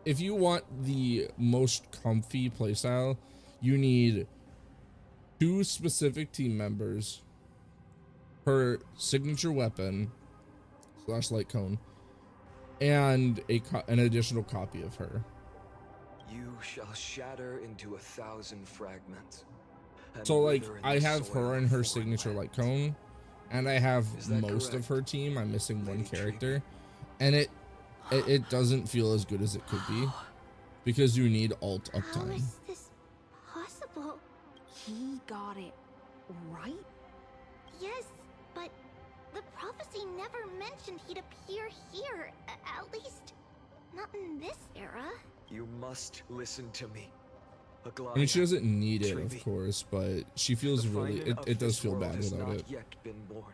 If you want the most comfy playstyle, you need 2 specific team members, her signature weapon / light cone, and an additional copy of her. You shall shatter into 1,000 fragments. and So like wither in I the have soil her and of her foreign signature lands. like cone, and I have Is that most of correct, her team. I'm missing one Lady character, and it doesn't feel as good as it could be because you need alt How uptime. is this possible? He got it right? Yes, but the prophecy never mentioned he'd appear here. At least, not in this era. You must listen to me. Aglaia, I mean, she doesn't need it, of Trevi. course, but she feels The really, Finan of it does this feel world bad has without not it. yet been born.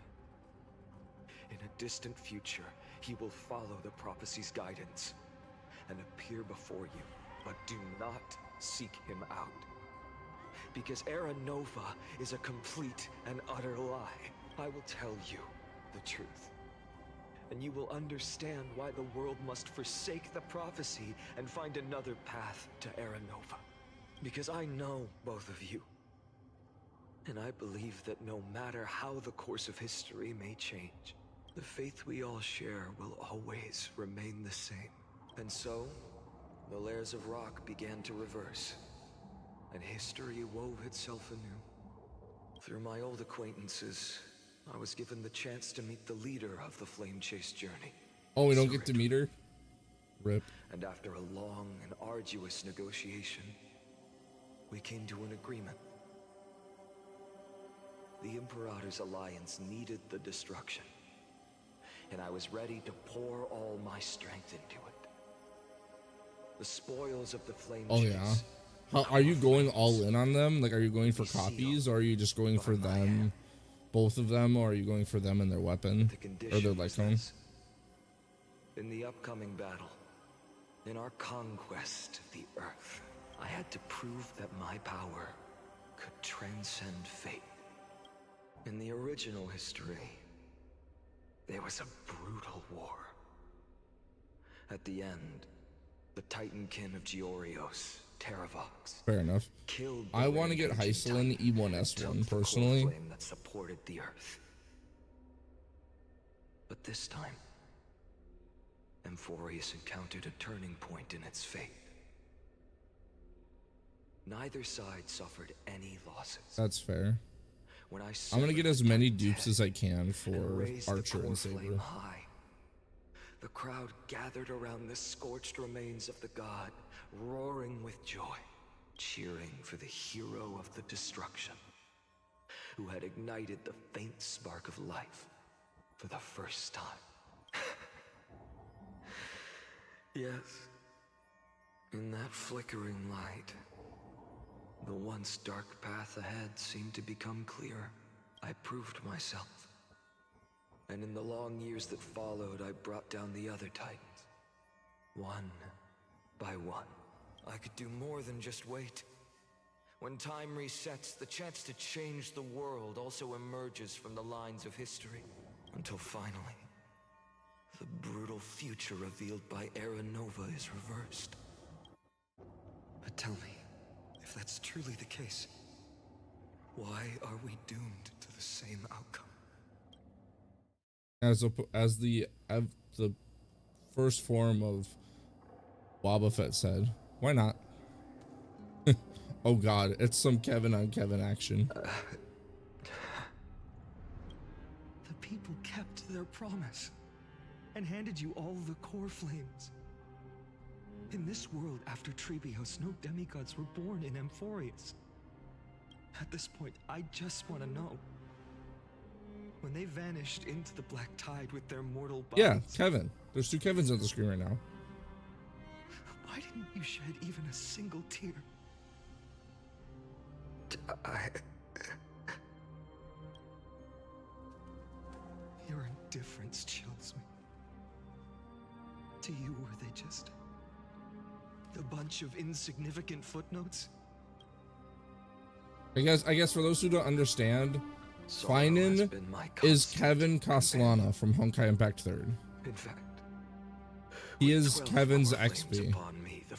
In a distant future, he will follow the prophecy's guidance and appear before you, but do not seek him out. Because Era Nova is a complete and utter lie. I will tell you the truth. And you will understand why the world must forsake the prophecy and find another path to Era Nova. Because I know both of you. And I believe that no matter how the course of history may change, the faith we all share will always remain the same. And so, the layers of rock began to reverse, and history wove itself anew. Through my old acquaintances, I was given the chance to meet the leader of the Flame Chase journey. Oh, we don't get to meet her? Rip. And after a long and arduous negotiation, we came to an agreement. The Imperator's alliance needed the destruction, and I was ready to pour all my strength into it. The spoils of the Flame Oh Chase. yeah. How, are you going all in on them? Like, are you going for copies, or are you just going for them, both of them, or are you going for them and their weapon, or their light cone? In the upcoming battle, in our conquest of the Earth, I had to prove that my power could transcend fate. In the original history, there was a brutal war. At the end, the Titankin of Georios, Terravox, Fair enough. killed the I want to get rampaging Hyselin Titan E1S1 and took the core personally. flame that supported the Earth. But this time, Amphorius encountered a turning point in its fate. Neither side suffered any losses. That's fair. When I'm gonna get as many dupes as I can for Archer and flame Saber. high, the crowd gathered around the scorched remains of the god, roaring with joy, cheering for the hero of the destruction, who had ignited the faint spark of life for the first time. Yes, in that flickering light, the once dark path ahead seemed to become clearer. I proved myself. And in the long years that followed, I brought down the other Titans. One by one. I could do more than just wait. When time resets, the chance to change the world also emerges from the lines of history. Until finally, the brutal future revealed by Era Nova is reversed. But tell me, if that's truly the case, why are we doomed to the same outcome? As the first form of Boba Fett said, why not? Oh god, it's some Kevin on Kevin action. The people kept their promise and handed you all the core flames. In this world after Trebios, no demigods were born in Amphorius. At this point, I just want to know. When they vanished into the black tide with their mortal bodies... Yeah, Kevin. There's two Kevins on the screen right now. Why didn't you shed even a single tear? Your indifference chills me. To you, were they just a bunch of insignificant footnotes? I guess for those who don't understand, Finan is Kevin Castellana from Honkai Impact 3rd. In fact, he is Kevin's XP.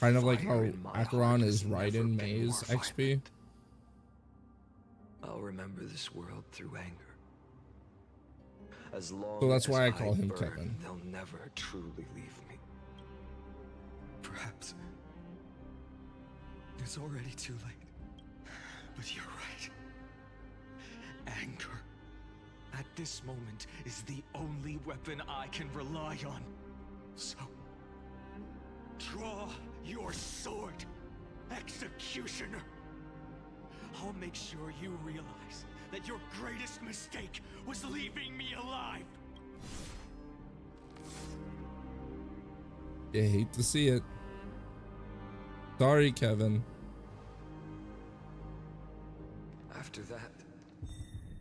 Kind of like how Acheron is Raiden May's XP. I'll remember this world through anger. As long So that's why I as call him burn, Kevin. They'll never truly leave me. Perhaps it's already too late. But you're right. Anger, at this moment, is the only weapon I can rely on. So, draw your sword, Executioner. I'll make sure you realize that your greatest mistake was leaving me alive. I hate to see it. Sorry, Kevin. After that,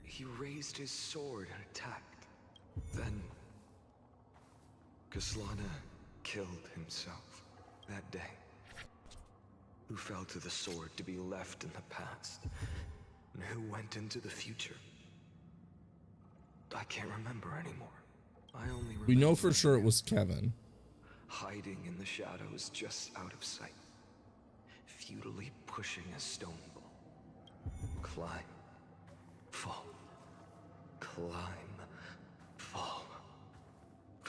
he raised his sword and attacked. Then, Kaslana killed himself that day. Who fell to the sword to be left in the past, and who went into the future? I can't remember anymore. I only remember We know for sure it was Kevin. hiding in the shadows just out of sight, futilely pushing a stone ball. Climb, fall, climb, fall.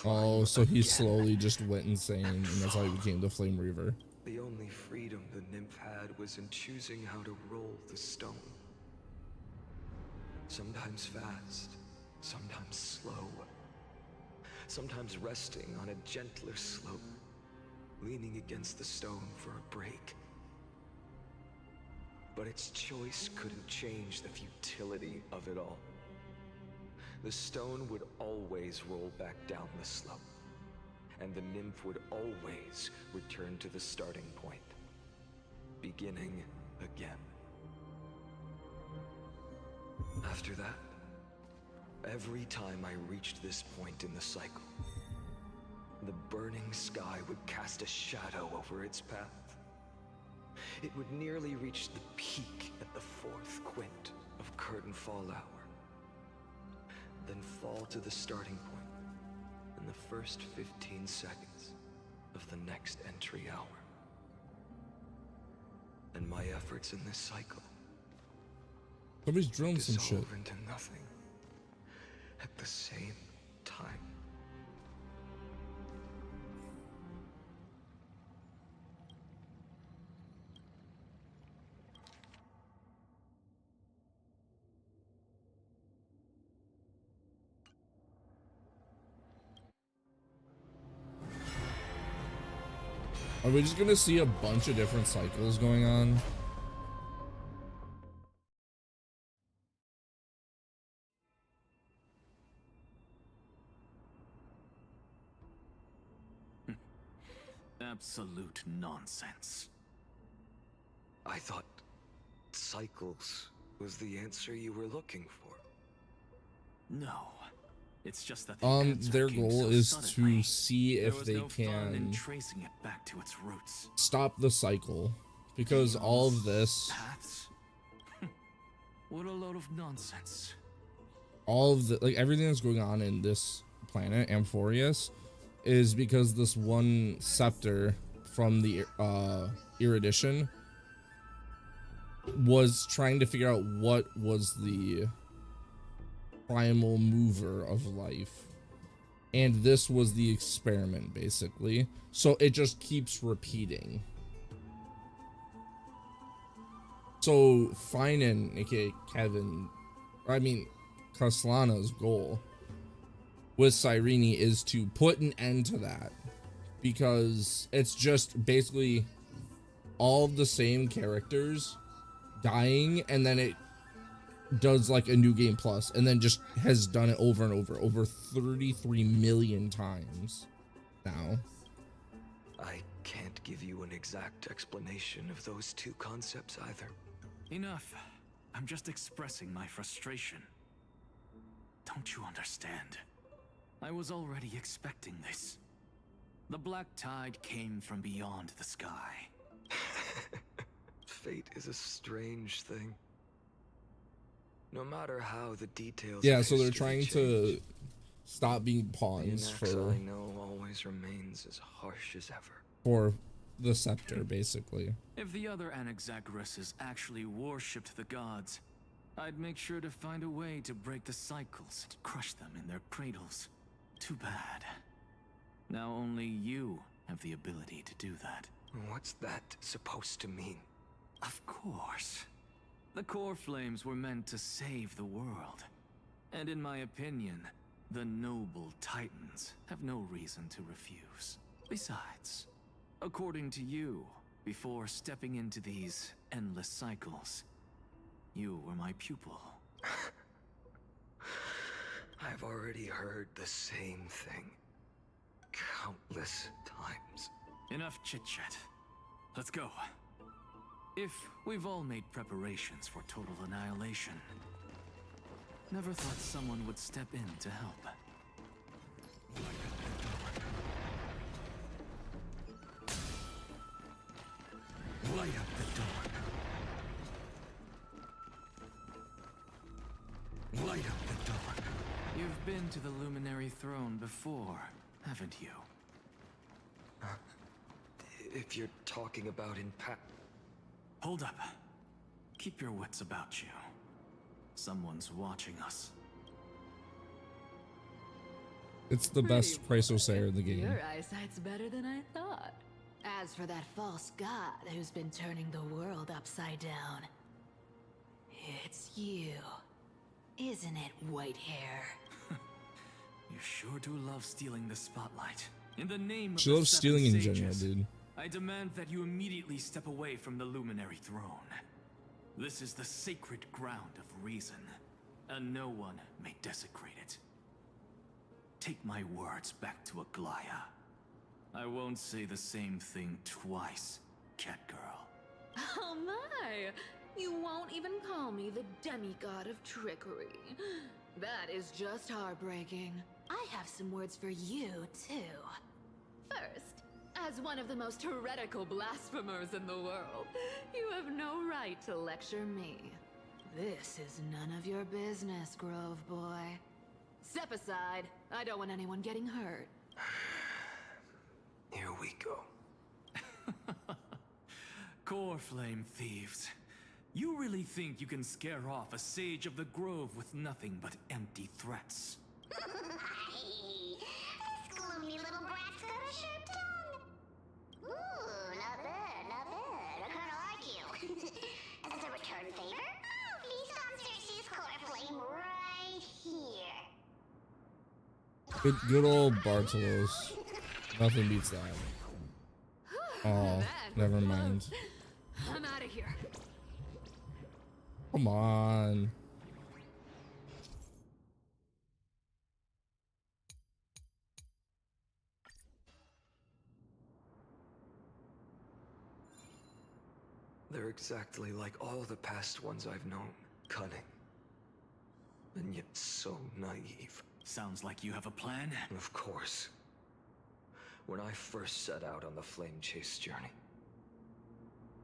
Oh, so he slowly just went insane, and that's how he became the Flame Reaver. The only freedom the nymph had was in choosing how to roll the stone. Sometimes fast, sometimes slow. Sometimes resting on a gentler slope, leaning against the stone for a break. But its choice couldn't change the futility of it all. The stone would always roll back down the slope, and the nymph would always return to the starting point, beginning again. After that, every time I reached this point in the cycle, the burning sky would cast a shadow over its path. It would nearly reach the peak at the 4th quint of curtain fall hour, then fall to the starting point in the first 15 seconds of the next entry hour. And my efforts in this cycle Somebody's drilling some shit. dissolve into nothing at the same time. Are we just gonna see a bunch of different cycles going on? Absolute nonsense. I thought cycles was the answer you were looking for. No. It's just that the answer their came goal so is suddenly. to see There if was they no fun in can tracing it back to its roots. stop the cycle, because all of this, Paths? What a load of nonsense. all of the, like, everything that's going on in this planet, Amphorius, is because this one scepter from the Erudition was trying to figure out what was the primal mover of life, and this was the experiment, basically. So it just keeps repeating. So Finan, aka Kevin, I mean Kaslana's goal with Cyrene is to put an end to that, because it's just basically all of the same characters dying, and then it does like a new game plus, and then just has done it over and over 33 million times now. I can't give you an exact explanation of those two concepts either. Enough. I'm just expressing my frustration. Don't you understand? I was already expecting this. The black tide came from beyond the sky. Fate is a strange thing. No matter how the details Yeah, of so they're history trying change, to stop being the pawns Anaxa I know always remains as harsh as ever. for the scepter, basically. If the other Anaxagoras actually worshipped the gods, I'd make sure to find a way to break the cycles and crush them in their cradles. Too bad. Now only you have the ability to do that. What's that supposed to mean? Of course. The core flames were meant to save the world. And in my opinion, the noble titans have no reason to refuse. Besides, according to you, before stepping into these endless cycles, you were my pupil. I've already heard the same thing countless times. Enough chit-chat. Let's go. If we've all made preparations for total annihilation, never thought someone would step in to help. Light up the door. Light up the door. You've been to the Luminary Throne before, haven't you? If you're talking about in Hold up. Keep your wits about you. Someone's watching us. It's the best Chrysosaur in the game. Your eyesight's better than I thought. As for that false god who's been turning the world upside down, it's you, isn't it, white hair? You sure do love stealing the spotlight. In the name of She the loves Seven stealing in Sages, general, dude. I demand that you immediately step away from the Luminary Throne. This is the sacred ground of reason, and no one may desecrate it. Take my words back to Aglaya. I won't say the same thing twice, Catgirl. Oh my! You won't even call me the demigod of trickery. That is just heartbreaking. I have some words for you, too. First, as one of the most heretical blasphemers in the world, you have no right to lecture me. This is none of your business, Grove Boy. Step aside. I don't want anyone getting hurt. Here we go. Core flame thieves. You really think you can scare off a sage of the grove with nothing but empty threats? This gloomy little brat's got a sharp tongue. Ooh, not bad, not bad. I kinda like you. As a return favor, please on Cersei's core flame right here. Good old Bartolos. Nothing beats that. Oh, never mind. I'm out of here. Come on. They're exactly like all the past ones I've known. Cunning. And yet so naive. Sounds like you have a plan? Of course. When I first set out on the flame chase journey,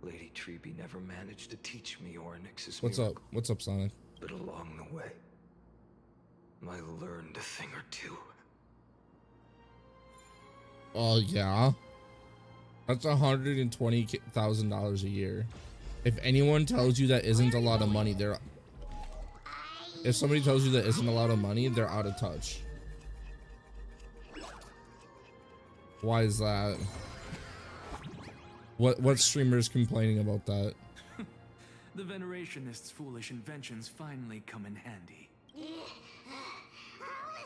Lady Treby never managed to teach me Orynyx's What's miracle. up? What's up, Sonic? But along the way, I learned a thing or two. Oh yeah, that's $120,000 a year. If anyone tells you that isn't a lot of money, they're. If somebody tells you that isn't a lot of money, they're out of touch. Why is that? What streamer is complaining about that? The Venerationists' foolish inventions finally come in handy. How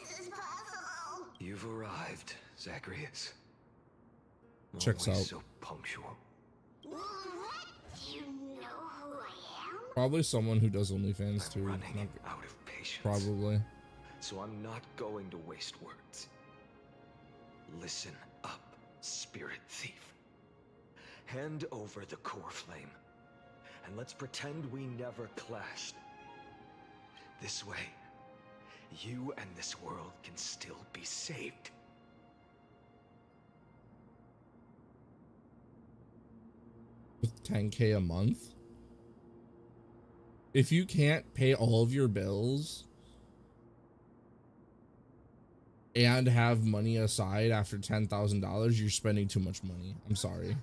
is this possible? You've arrived, Zacharias. Checks Always out. so punctual. What? You know who I am? Probably someone who does OnlyFans too. Running Not- out of patience. Probably. So I'm not going to waste words. Listen up, spirit thief. Hand over the core flame, and let's pretend we never clashed. This way, you and this world can still be saved. With 10K a month? If you can't pay all of your bills and have money aside after $10,000, you're spending too much money. I'm sorry.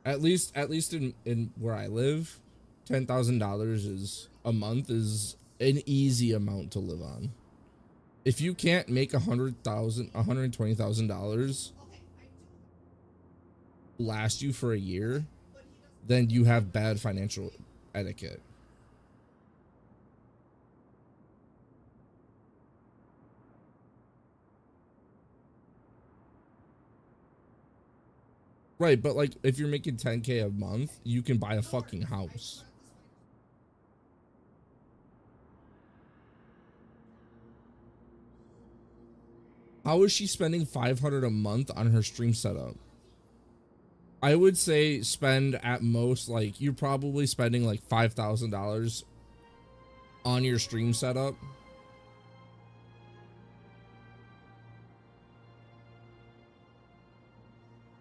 At least in where I live, $10,000 is a month is an easy amount to live on. If you can't make $120,000 last you for a year, then you have bad financial etiquette. Right, but like if you're making 10K a month, you can buy a fucking house. How is she spending $500 a month on her stream setup? I would say spend at most, like, you're probably spending like $5,000 on your stream setup.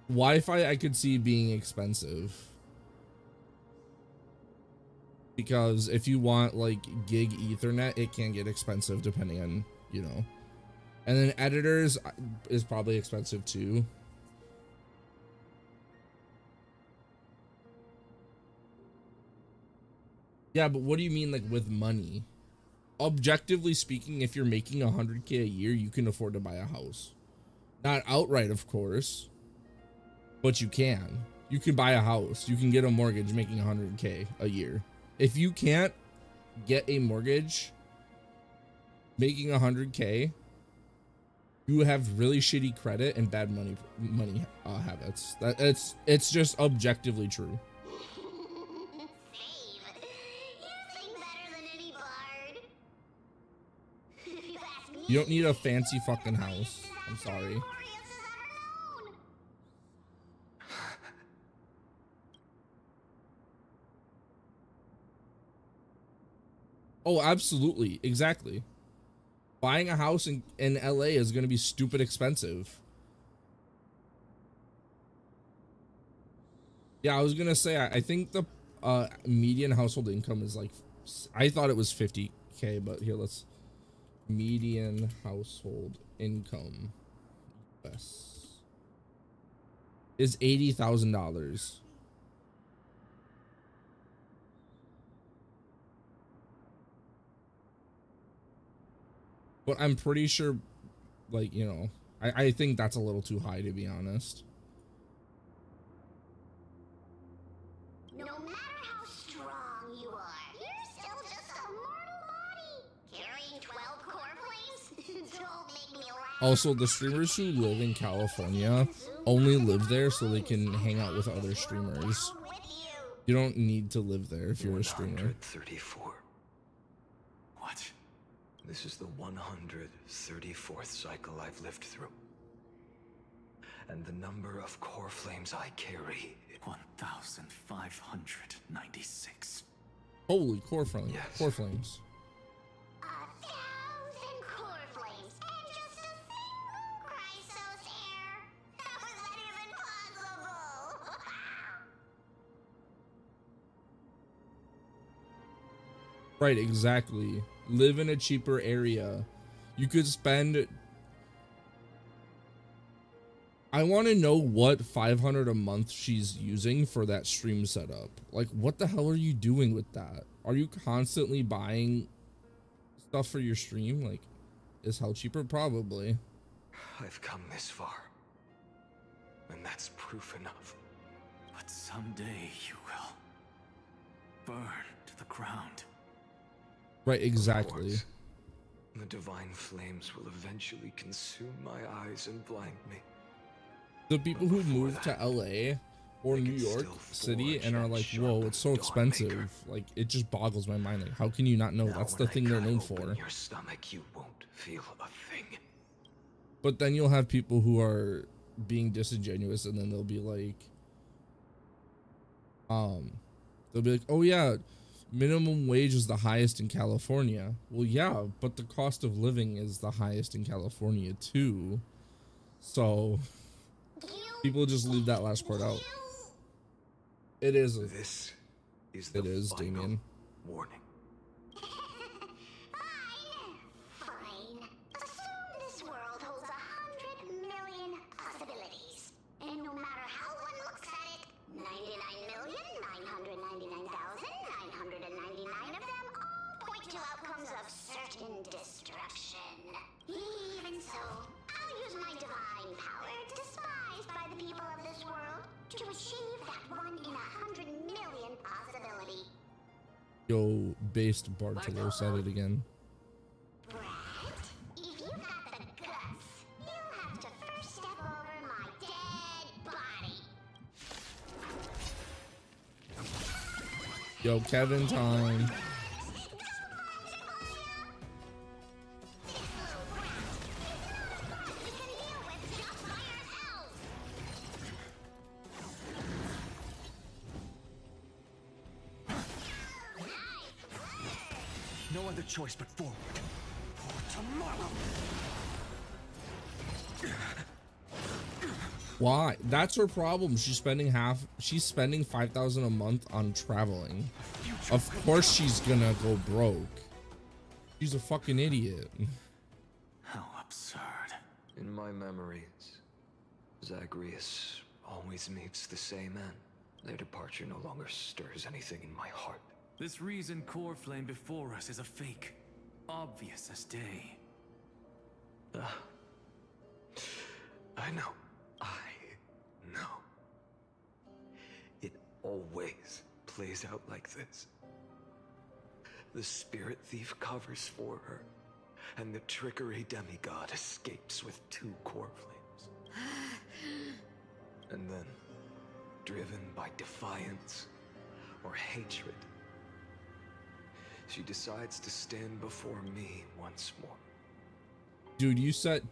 Wi-Fi I could see being expensive, because if you want like gig Ethernet, it can get expensive depending on, you know. And then editors is probably expensive too. Yeah, but what do you mean like with money? Objectively speaking, if you're making 100K a year, you can afford to buy a house. Not outright, of course, but you can. You can buy a house. You can get a mortgage making 100K a year. If you can't get a mortgage making 100K, you have really shitty credit and bad money habits. It's just objectively true. You don't need a fancy fucking house. I'm sorry. Oh, absolutely. Exactly. Buying a house in LA is going to be stupid expensive. Yeah, I was going to say, I think the median household income is like, I thought it was 50K, but here, let's, median household income is $80,000. But I'm pretty sure, like, you know, I think that's a little too high, to be honest. No matter how strong you are, you're still just a mortal body. Carrying 12 core flames? Don't make me laugh. Also, the streamers who live in California only live there so they can hang out with other streamers. You don't need to live there if you're a streamer. 134. What? This is the 134th cycle I've lived through. And the number of core flames I carry... 1,596. Holy core flames. Yes. Core flames. 1,000 core flames and just a single Chrysos hair. How is that even possible? Right, exactly. Live in a cheaper area. You could spend... I want to know what $500 a month she's using for that stream setup. Like, what the hell are you doing with that? Are you constantly buying stuff for your stream? Like, is hell cheaper? Probably. I've come this far. And that's proof enough. But someday you will burn to the ground. Right, exactly. The divine flames will eventually consume my eyes and blind me. The people who move to LA or New York City and are like, whoa, it's so expensive. Like, it just boggles my mind. Like, how can you not know? That's the thing they're known for. Your stomach, you won't feel a thing. But then you'll have people who are being disingenuous, and then they'll be like, oh yeah, minimum wage is the highest in California. Well, yeah, but the cost of living is the highest in California too. So people just leave that last part out. It is. This is the Damien. Warning. Fine. Assume this world holds 100 million possibilities. And no matter how one looks at it, 99,999,999 of them all point to outcomes of certain destruction. Even so, I'll use my divine power, despised by the people of this world, to achieve that 1 in 100 million Yo, based Bartolo said it again. If you got the guts, you'll have to first step over my dead body. Yo, Kevin time. No other choice but forward. For tomorrow. Why? That's her problem. She's spending 5,000 a month on traveling. Of course she's gonna go broke. She's a fucking idiot. How absurd. In my memories, Zagreus always meets the same end. Their departure no longer stirs anything in my heart. This reason core flame before us is a fake. Obvious as day. I know. It always plays out like this. The spirit thief covers for her, and the trickery demigod escapes with 2 core flames. And then, driven by defiance or hatred, she decides to stand before me once more. Dude, you said...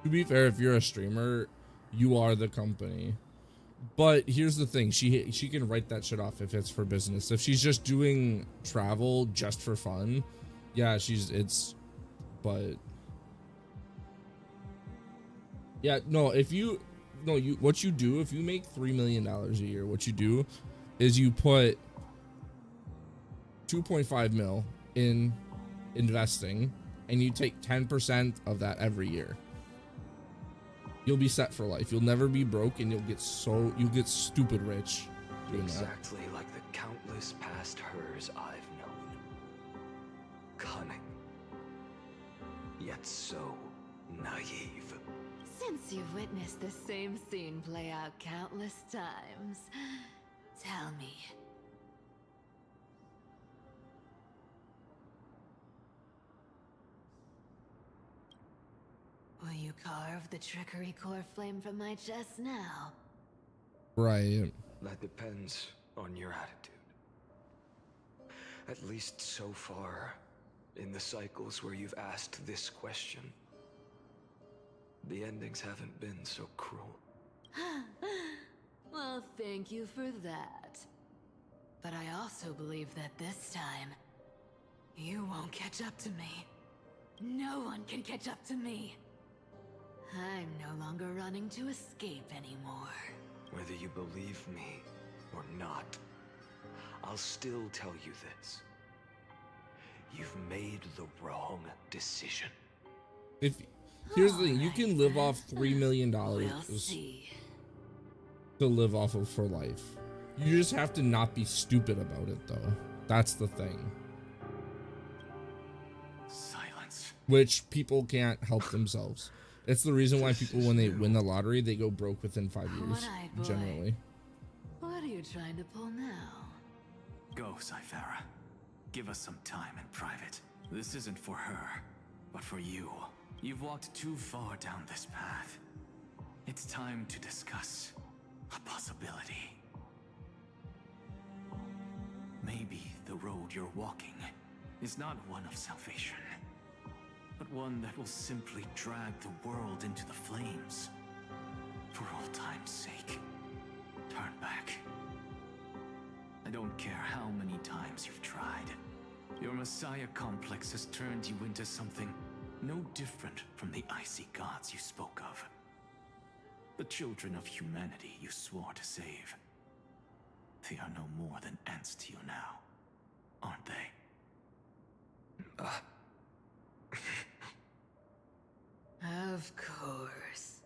To be fair, if you're a streamer, you are the company. But here's the thing, she can write that shit off if it's for business. If she's just doing travel just for fun, yeah, but yeah, no, what you do, if you make $3 million a year, what you do is you put 2.5 mil in investing and you take 10% of that every year. You'll be set for life. You'll never be broke, and you'll get stupid rich doing exactly that. Like the countless past hers I've known. Cunning, yet so naive. Since you've witnessed the same scene play out countless times, tell me. Will you carve the trickery core flame from my chest now? Right. That depends on your attitude. At least so far, in the cycles where you've asked this question, the endings haven't been so cruel. Well, thank you for that. But I also believe that this time, you won't catch up to me. No one can catch up to me. I'm no longer running to escape anymore. Whether you believe me or not, I'll still tell you this. You've made the wrong decision. Here's the thing, you can live off $3 million to live off of for life. You just have to not be stupid about it, though. That's the thing. Silence. Which people can't help themselves. It's the reason why people, when they win the lottery, they go broke within 5 years, One-eyed boy. generally. What are you trying to pull now? Go, Cythera. Give us some time in private. This isn't for her, but for you. You've walked too far down this path. It's time to discuss a possibility. Maybe the road you're walking is not one of salvation, but one that will simply drag the world into the flames. For old time's sake, turn back. I don't care how many times you've tried. Your Messiah complex has turned you into something no different from the icy gods you spoke of. The children of humanity you swore to save. They are no more than ants to you now, aren't they? Of course.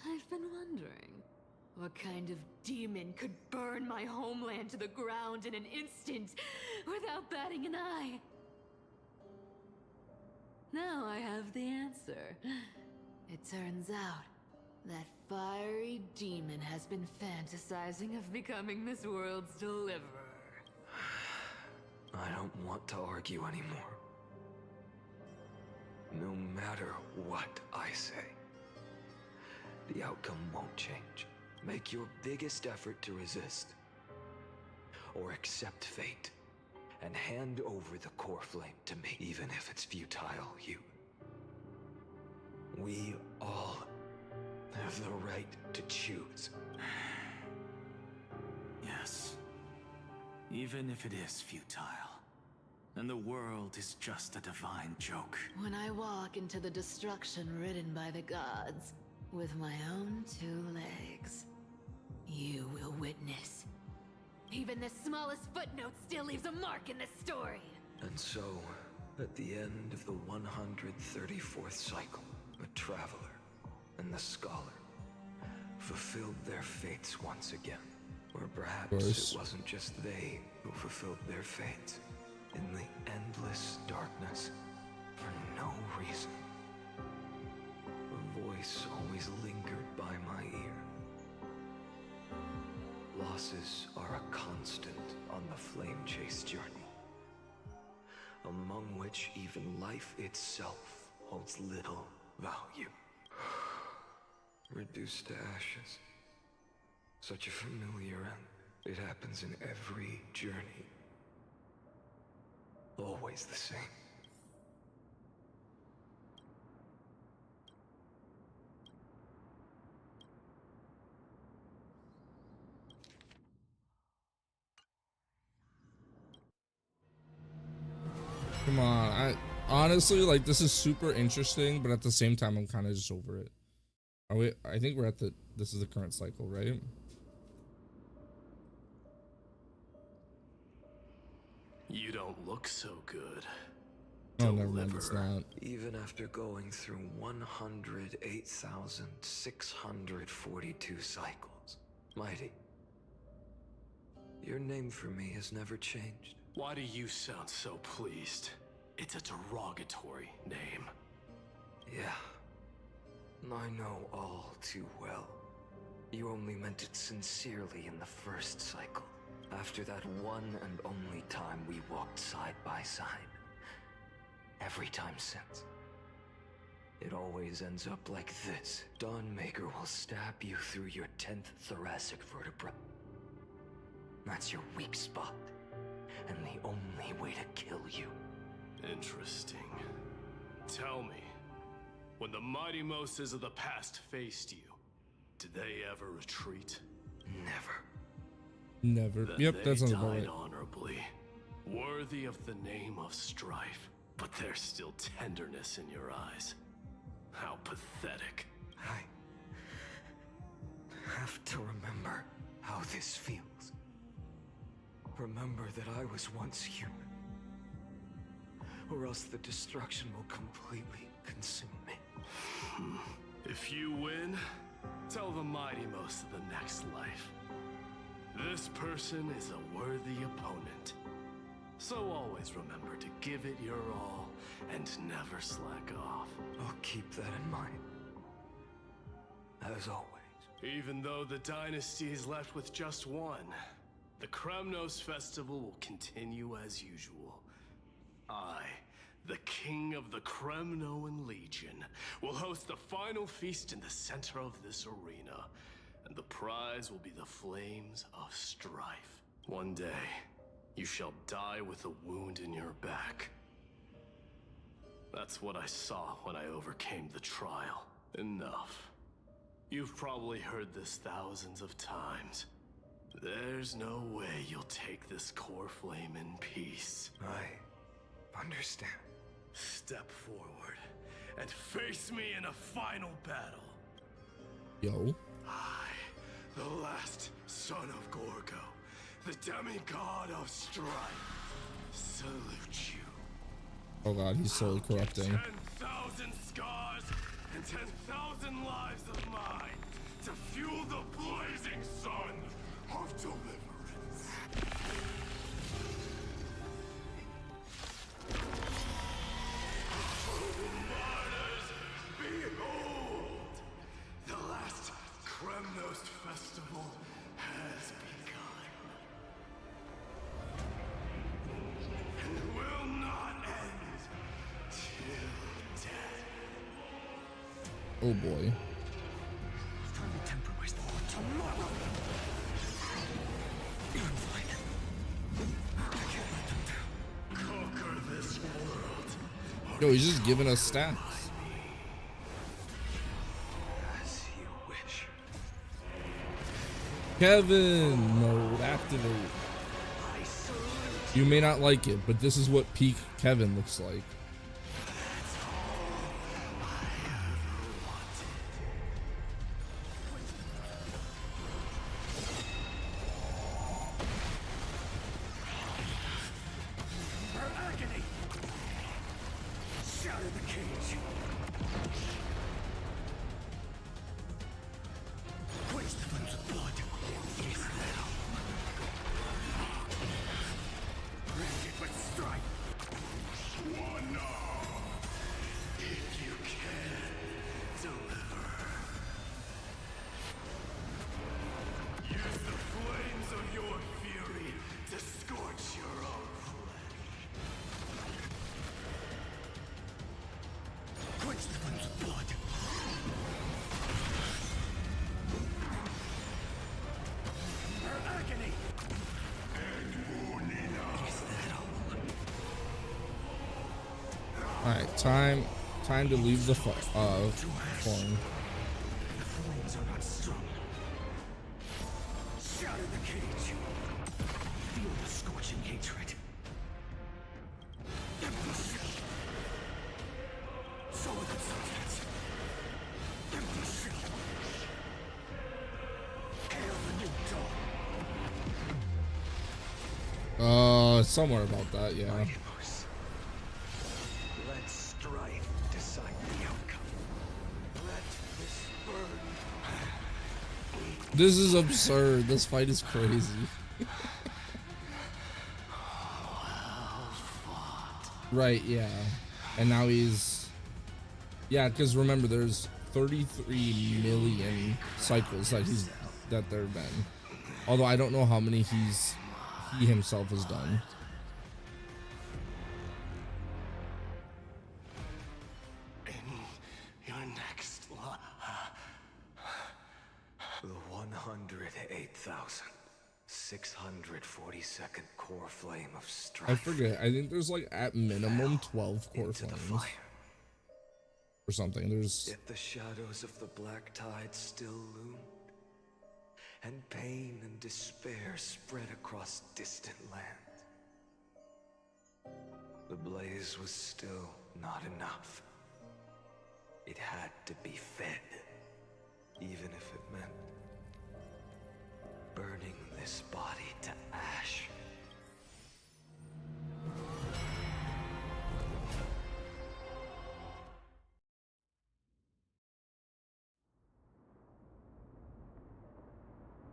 I've been wondering, what kind of demon could burn my homeland to the ground in an instant without batting an eye? Now I have the answer. It turns out that fiery demon has been fantasizing of becoming this world's deliverer. I don't want to argue anymore. No matter what I say, the outcome won't change. Make your biggest effort to resist. Or accept fate. And hand over the core flame to me, even if it's futile, you. We all have the right to choose. Yes. Even if it is futile. And the world is just a divine joke. When I walk into the destruction written by the gods, with my own 2 legs, you will witness. Even the smallest footnote still leaves a mark in this story. And so, at the end of the 134th cycle, the Traveler and the Scholar fulfilled their fates once again. Or perhaps it wasn't just they who fulfilled their fates. In the endless darkness, for no reason. A voice always lingered by my ear. Losses are a constant on the flame chase journey, among which even life itself holds little value. Reduced to ashes. Such a familiar end. It happens in every journey. Always the same. Come on, I honestly like this is super interesting, but at the same time I'm kind of just over it. Are we? I think we're at this is the current cycle, right? You don't look so good. Oh, never mind, it's not. Even after going through 108,642 cycles, Mighty, your name for me has never changed. Why do you sound so pleased? It's a derogatory name. Yeah, I know all too well. You only meant it sincerely in the first cycle. After that one and only time we walked side by side. Every time since. It always ends up like this. Dawnmaker will stab you through your 10th thoracic vertebra. That's your weak spot. And the only way to kill you. Interesting. Tell me, when the mighty Moses of the past faced you, did they ever retreat? Never. Never. Then Yep, that sounds about died right. honorably, worthy of the name of strife. But there's still tenderness in your eyes. How pathetic. I have to remember how this feels. Remember that I was once human. Or else the destruction will completely consume me. If you win, tell the mighty most of the next life. This person is a worthy opponent. So always remember to give it your all and never slack off. I'll keep that in mind. As always. Even though the dynasty is left with just one, the Kremnos festival will continue as usual. I, the king of the Kremnoan Legion, will host the final feast in the center of this arena, and the prize will be the flames of strife. One day, you shall die with a wound in your back. That's what I saw when I overcame the trial. Enough. You've probably heard this thousands of times. There's no way you'll take this core flame in peace. I understand. Step forward and face me in a final battle. Yo. I, the last son of Gorgo, the demigod of strife, salute you. Oh god, he's slowly corrupting. 10,000 scars and 10,000 lives of mine to fuel the blazing sun of deliverance. Kremnos festival has begun. And will not end till death. Oh boy. It's time to temper my thought tomorrow. Conquer this world. Yo, he's just giving us stats. As you wish. Kevin mode activate. You may not like it, but this is what peak Kevin looks like. Alright, time to leave the farm. The flames are not strong. Shatter the cage. Feel the scorching hatred. Empty shell. Solid substance. Empty shell. Hail the new dawn. Somewhere about that, yeah. Let strife decide the outcome. Let this burn. This is absurd. This fight is crazy. Right, yeah. And now he's... Yeah, because remember, there's 33 million cycles that there have been. Although I don't know how many he himself has done. Your next The 108,642nd core flame of strife. I forget. I think there's like at minimum 12 core flames. Or something. There's... Yet the shadows of the black tide still loomed. And pain and despair spread across distant lands. The blaze was still not enough. It had to be fed, even if it meant burning this body to ash.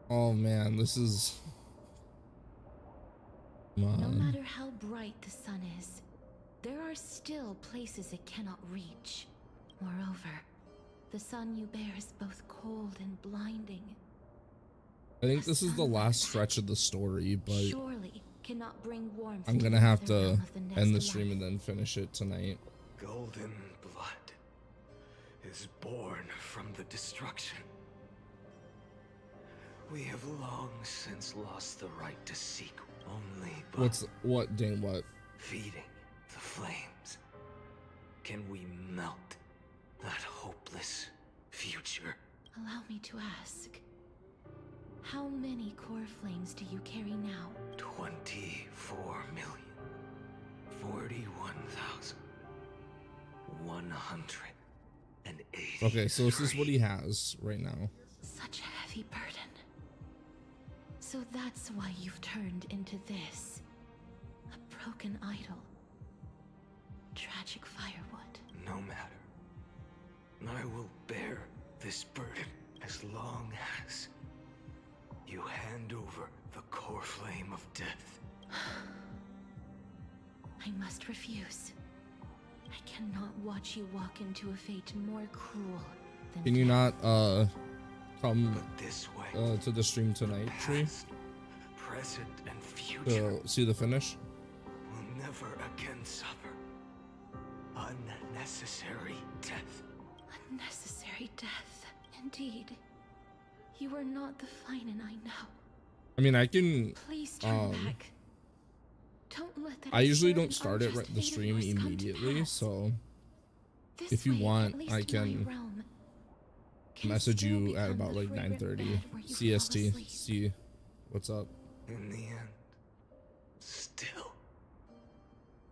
Oh man, this is... No matter how bright the sun is, there are still places it cannot reach. Moreover, the sun you bear is both cold and blinding. I think this is the last stretch of the story, but Surely cannot bring warmth. I'm gonna have to end the stream and then finish it tonight. Golden blood is born from the destruction. We have long since lost the right to seek only but What? feeding the flames. Can we melt that hopeless future? Allow me to ask, how many core flames do you carry now? 24,041,180. Okay, so this is what he has right now. Such a heavy burden. So that's why you've turned into this. A broken idol. Tragic firewood. No matter. I will bear this burden as long as you hand over the core flame of death. I must refuse. I cannot watch you walk into a fate more cruel than Can you not come this way, to the stream tonight, Tree, present and future to see the finish. will never again suffer unnecessary death. Unnecessary death, indeed. You are not the Finin I know. I mean, I can. Please turn back. Don't let that. I usually don't start it the stream immediately, so if you want, I can message you at about like 9:30 CST. See what's up. In the end, still,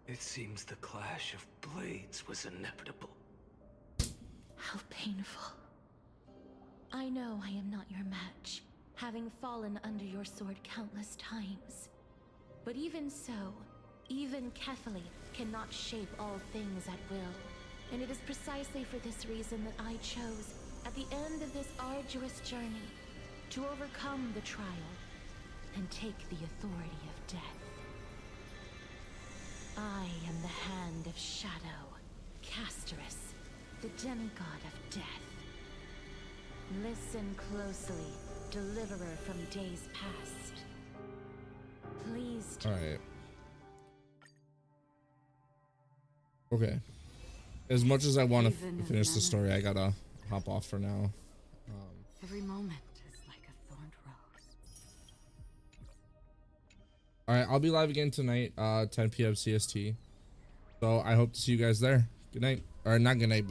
it seems the clash of blades was inevitable. How painful. I know I am not your match, having fallen under your sword countless times. But even so, even Kefali cannot shape all things at will. And it is precisely for this reason that I chose, at the end of this arduous journey, to overcome the trial and take the authority of death. I am the Hand of Shadow, Casterus, the demigod of death. Listen closely, deliverer from days past. Please. All right. Okay. As much as I want to finish the story, I gotta hop off for now. Every moment is like a thorned rose. All right, I'll be live again tonight, 10 p.m. CST. So I hope to see you guys there. Good night, or not good night, but